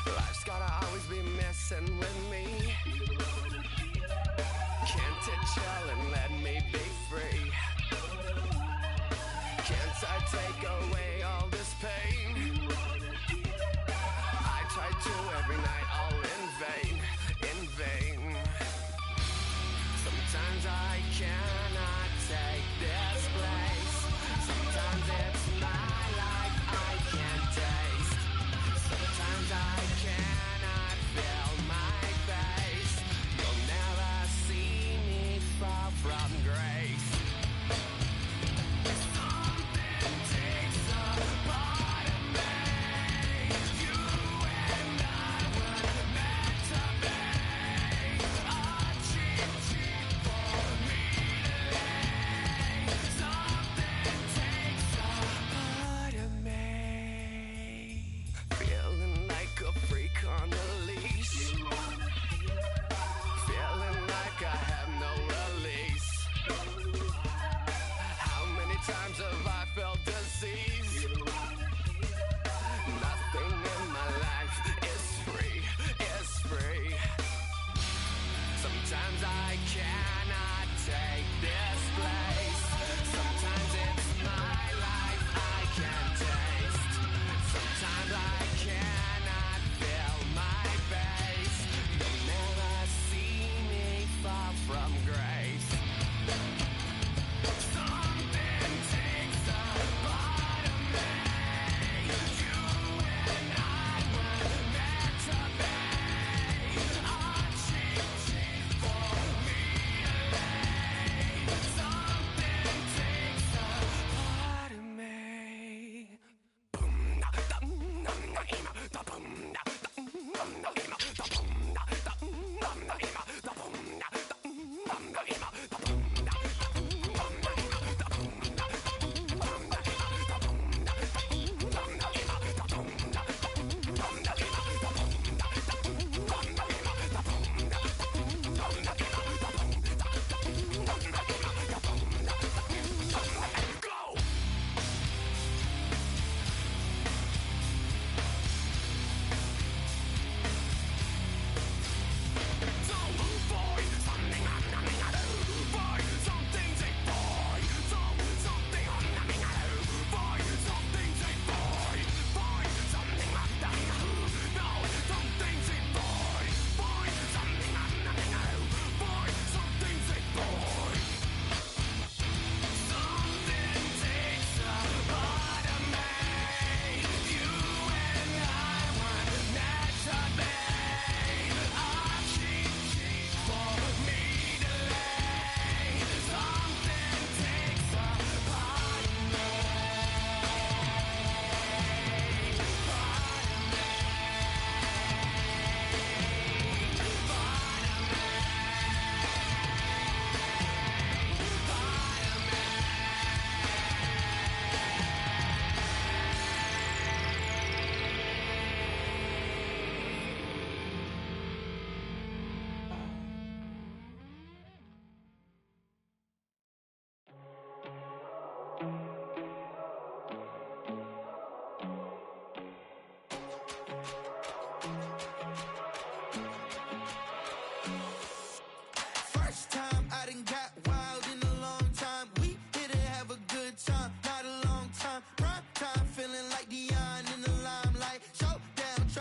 Life's gotta always be messing with me. Can't it chill and let me be free? Can't I take away all this pain? I try to every night, all in vain. Sometimes I cannot take this place. Sometimes it's my life I can't taste. Sometimes I cannot feel my face. You'll never see me fall from grace. Something takes a part of me.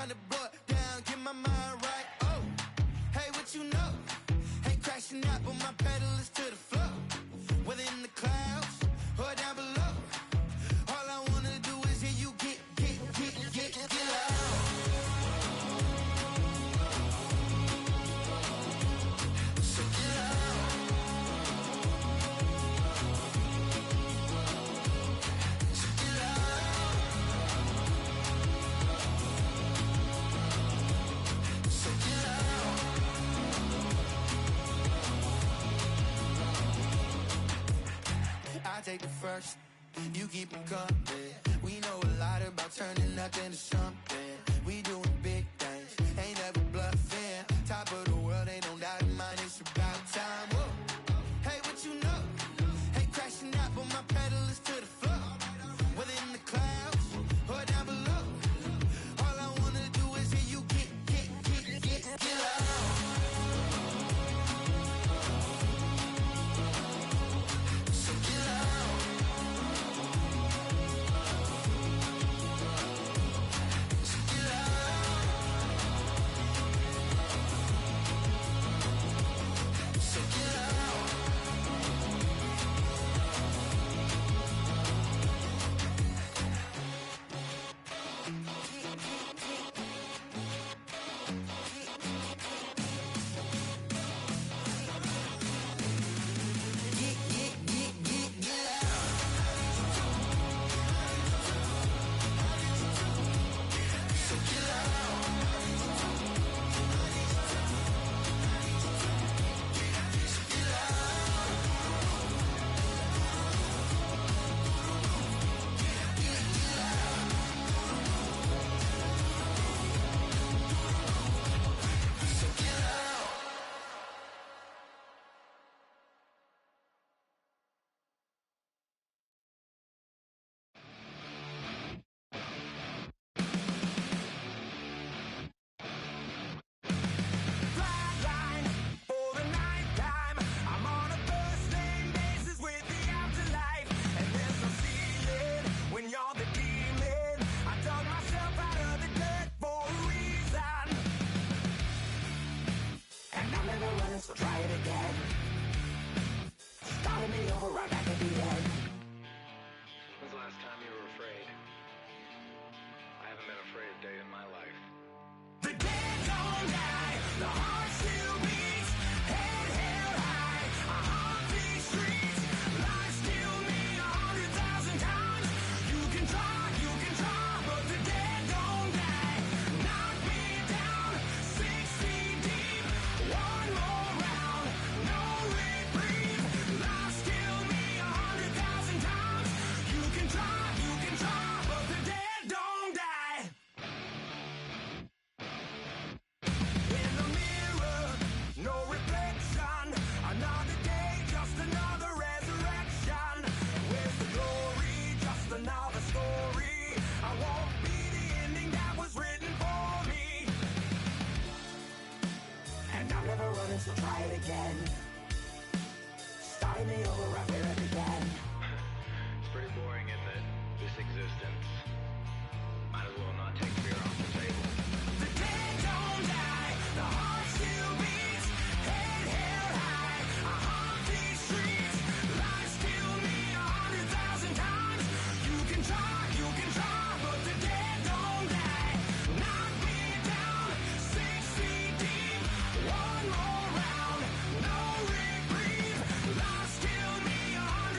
run the board down, get my mind right. Oh, hey, what you know? Ain't crashing out, but my pedal is to the floor. Whether in the clouds or down below, all I wanna do is hear you get loud. So get loud. So get loud. So get loud. I take the first, you keep it coming. We know a lot about turning nothing to something. We doing big things, ain't never bluffing. Top of the world, ain't no doubt in mine, it's about time. Whoa. Hey, what you know? Ain't crashing out, but my pedal is to the floor. Whether in the clouds or down below, all I wanna do is hear you get loud. So get loud. So get loud. So get loud. Get loud. So get loud. So get loud. Get loud. So get loud. Flatline for the ninth time. I'm on a first name basis with the afterlife, and there's no ceiling when you're the demon. I dug myself out of the dirt for a reason, and I'm never running, so try it again. Starting me over right back at the end. When's the last time you were afraid? I haven't been afraid a day in my life. The dead don't die, the heart still beats, head held high, I haunt these streets, lies kill me 100,000 times. You can try, but the dead don't die. Knock me down 6 feet deep, one more round, no reprieve. Lies kill me 100,000 times. You can try, but the dead don't die. In the mirror, no reflection. Another day, just another resurrection. Where's the glory? Just another story. I won't be the ending that was written for me. And I'm never running, so try it again. Starting me over right where it began. It's pretty boring, isn't it? This existence. Might as well not take fear off the table. The dead don't die, the heart still beats, head held high, I haunt these streets, lies kill me 100,000 times. You can try, but the dead don't die. Knock me down 6 feet deep, one more round, no reprieve. Lies kill me 100,000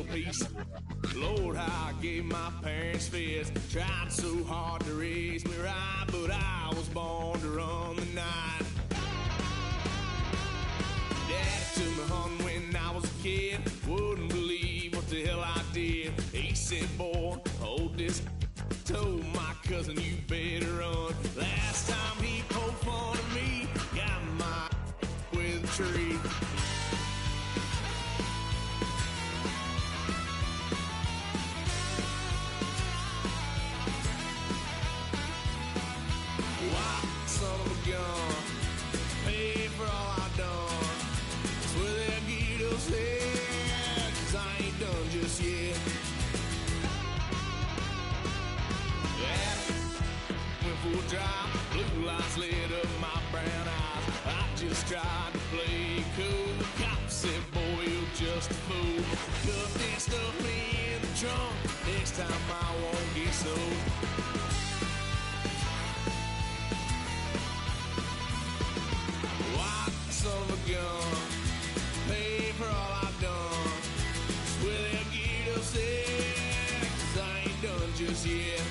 little piece. Lord, how I gave my parents fist. Tried so hard to raise me right, but I was born to run the night. Daddy took me hunting when I was a kid. Wouldn't believe what the hell I did. He said, boy, hold this. Told my cousin, you better run. Last time he poked fun of me, got my with a tree. Why, son of a gun, pay for all I done. Swear they'll get us here, 'cause I ain't done just yet. Yeah, went full drive, blue lights lit up my brown eyes. I just tried to play cool. Cop said, boy, you're just a fool. Cuffed and stuffed me in the trunk. Next time I won't get so. Why, son of a gun, pay for all I've done. Swear they'll get us there, 'cause I ain't done just yet.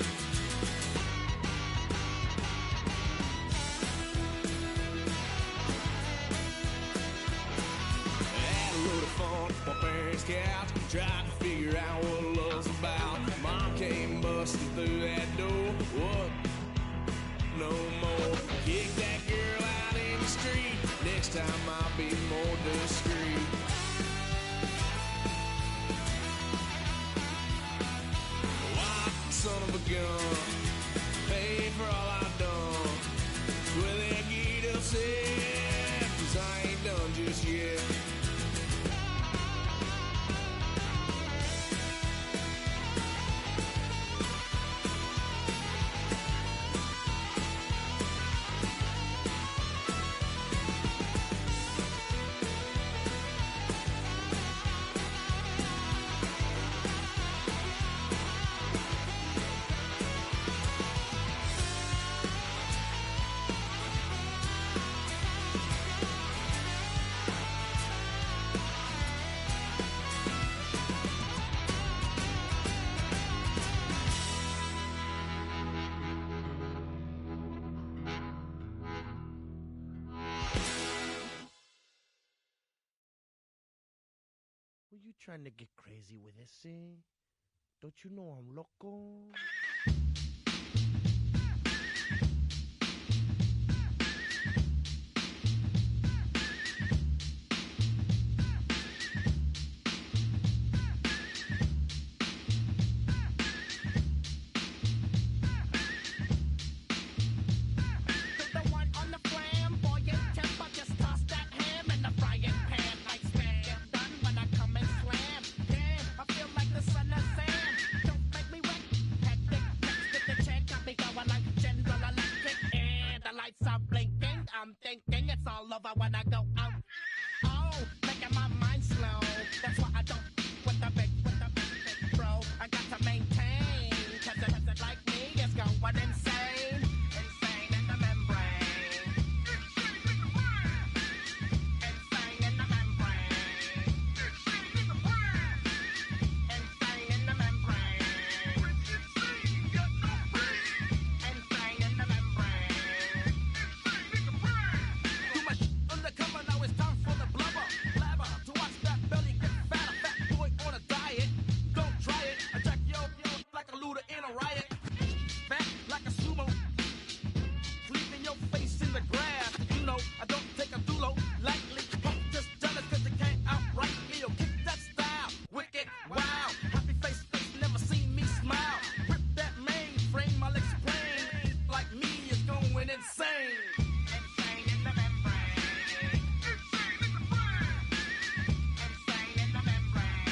Had a load of fun on my parents' couch, tried to figure out what love's about. Mom came busting through that door. What? No more. Kick that girl out in the street. Next time I'll be more discreet. Why, son of a gun, pay for all I've done. Swear they'll get us here, 'cause I ain't done just yet. Were you trying to get crazy with this, eh? Don't you know I'm loco? I'm thinking it's all over when I go out. Oh, making my mind slow. That's why I don't with the big bro. I got to maintain, 'cause a person like me is going insane. Insane in the membrane. Insane in the membrane. Insane in the membrane. Insane in the membrane. Insane in the membrane. Too much undercover, now it's time for the blubber. Blabber, to watch that belly get fatter. Fat boy on a diet. Don't try it. Attack yo like a looter in a riot. Fat like a sumo. Leaving your face in the grass. You know, I don't take a dulo lightly. Punk just jealous 'cause you can't outright me. Or kick that style. Wicked, wow. Happy face, never seen me smile. Rip that mainframe, I'll explain. Like me is going insane. Insane in the membrane. Insane in the brain. Insane in the membrane.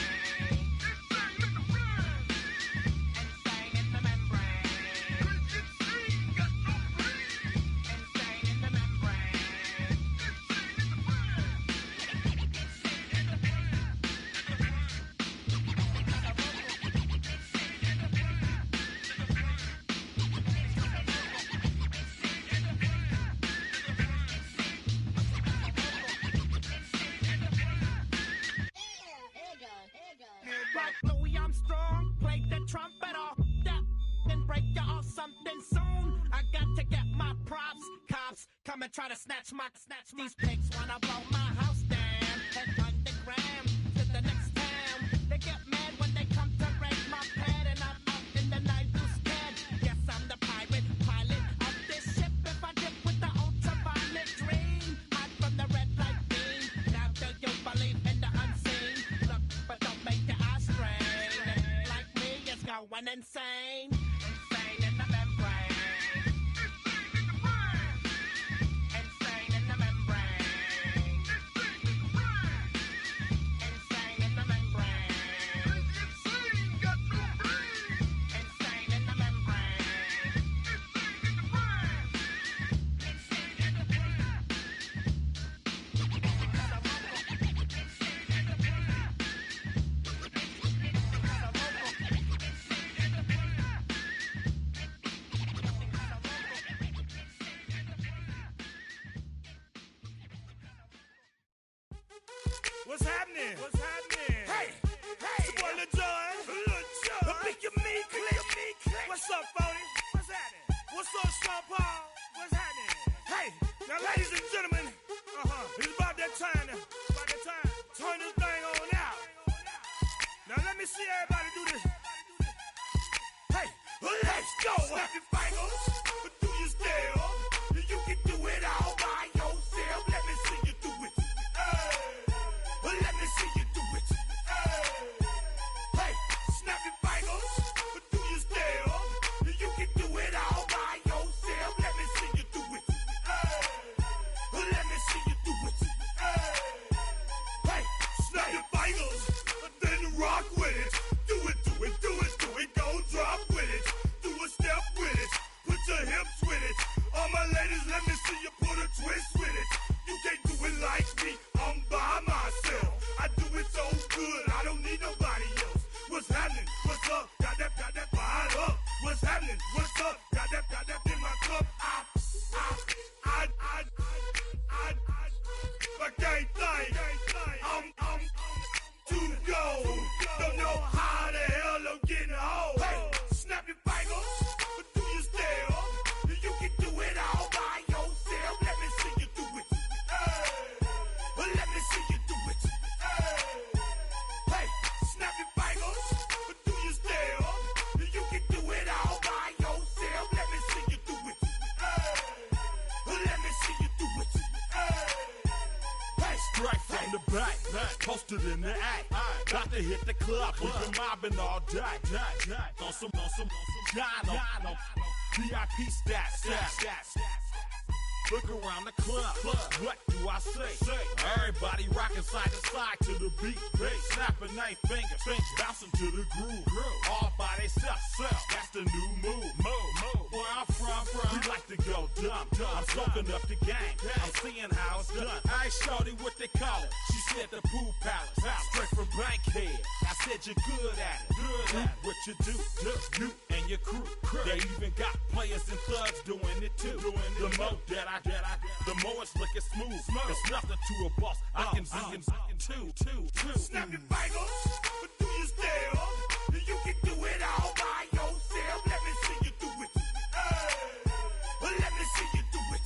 Insane in the brain. Insane in the membrane. Insane, got no brain. Insane in the membrane. Insane in the brain. Insane in the brain. try to snatch these pigs wanna blow my house down. Head underground to the next town. They get mad when they come to raid my pad, and I'm out in the night too scared. Yes, I'm the pirate pilot of this ship. If I dip with the ultraviolet dream, hide from the red light beam. Now do you believe in the unseen? Look, but don't make your eyes strain. Like me, it's going insane. Insane in the membrane. Insane in the membrane. Insane in the membrane. Insane in the membrane. What's happening? What's happening? Hey, hey, it's your boy Lil Jon. I think you mean click. What's up, Phony? What's happening? What's up, Sean Paul? What's happening? Hey, now, ladies and gentlemen, it's about that time now. About that time. Turn this thing on out. Now let me see everybody do this. Hey, let's go. Snap your fingers, but do you still? You can do it all by yourself. Let me see you do it. Let me see you do it. Hey, snap your fingers, but do you still? You can do it all by yourself. Let me see you do it. Let me see you do it. Hey, snap your fingers, then rock with it. Do it, do it, do it, do it. Don't drop with it. Do a step with it. Put your hips with it. All my ladies, let me see you put a twist with it. You can't do it like me. I'm by myself. I do it so good, I don't need nobody else. What's happening? What's up? Got that fired up. What's happening? What's up? Got that in my cup. I can't think. I'm too go. Don't know how the hell I'm getting home. Hey, snap your fingers, but do you still? You can do it all by yourself. Let me see you do it. Let me see you do it. Hey, snap your fingers, but do you still? You can do it all by yourself. Let me see you do it. Let me see you do it. Hey, straight from the back, posted in the act. Got to hit the club, we've been mobbing all day. On some Jono, VIP stats. Look around the club. What do I say? Everybody rocking side to side to the beat. Snapping their fingers, bouncing to the groove. All by themselves. That's the new move. Where I'm from, we like to go dumb. I'm soaking up the game. I'm seeing how it's done. Hey, shorty, what they call it? She said the pool palace. Straight from Bankhead. I said you're good at it. Do what you do. You and your crew. They even got players and thugs doing it too. The more that I the more it's looking smooth. It's nothing to a boss. I can see him too. Snap your fingers, but do you still? You can do it all by yourself. Let me see you do it. Let me see you do it.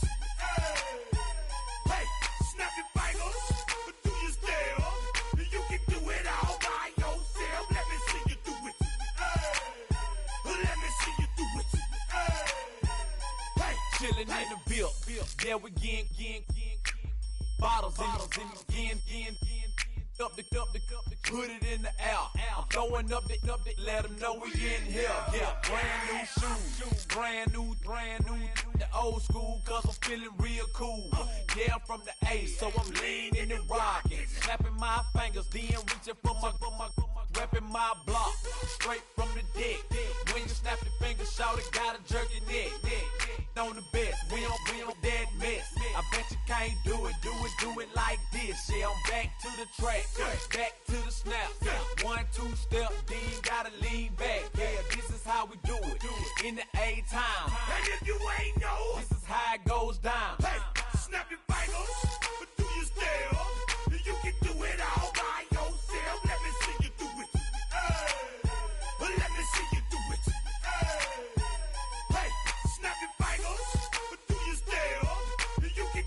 Hey, snap your fingers, but do you still? You can do it all by yourself. Let me see you do it. Let me see you do it. Hey, Chillin' in the bill. Yeah, we again. Bottles in again. Up the put it in the air. I'm throwing up the, let them know we in here. Yeah, brand new shoes, brand new. The old school, cause I'm feeling real cool. Yeah, I'm from the A, so I'm leaning and rocking. Snapping my fingers, then reaching for my repping my block. Straight from the deck. When you snap your fingers, shout it, gotta jerk your neck. On the best, we don't dead mess. I bet you can't do it like this. Yeah, I'm back to the track, back to the snap. 1, 2 step, then gotta lean back. Yeah, this is how we do it. In the A time. And if you ain't know, this is how it goes down. Hey, snap your fingers, but do you still? You can do it all by yourself. Let me see you do it. Let me see you do it. Hey, snap your fingers, but do you still? You can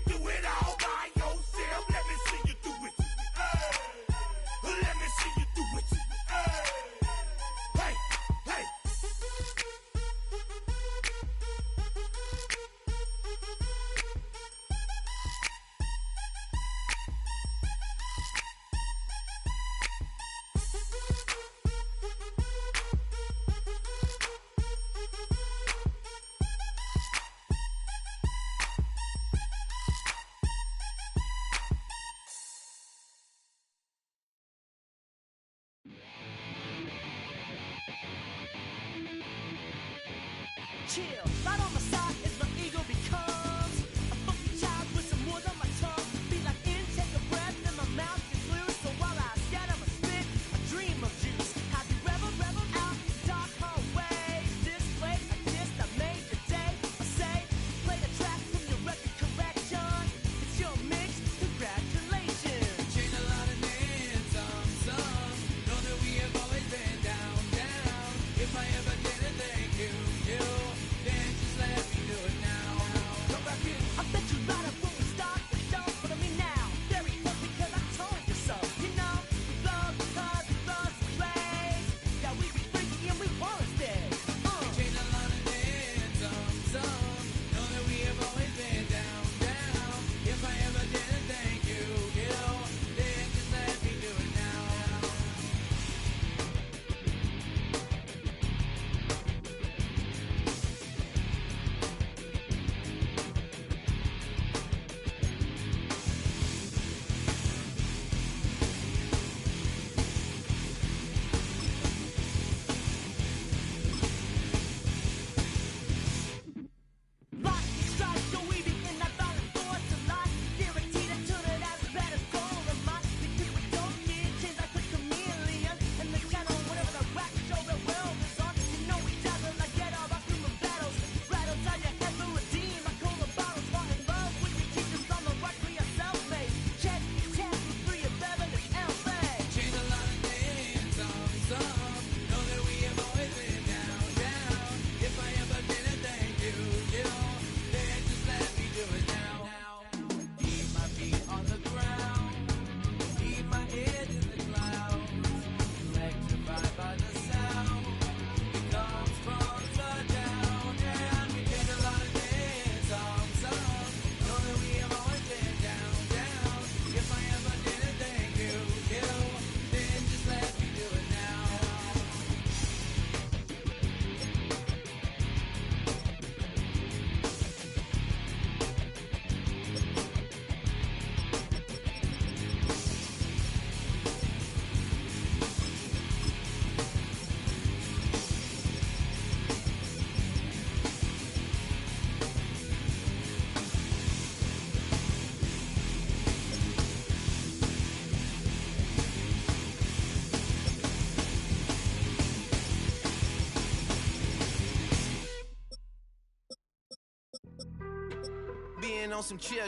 been on some chill.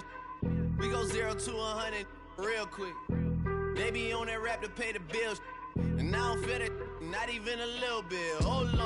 We go 0 to 100 real quick. They be on that rap to pay the bills. And I don't feel it, not even a little bit. Oh, Lord.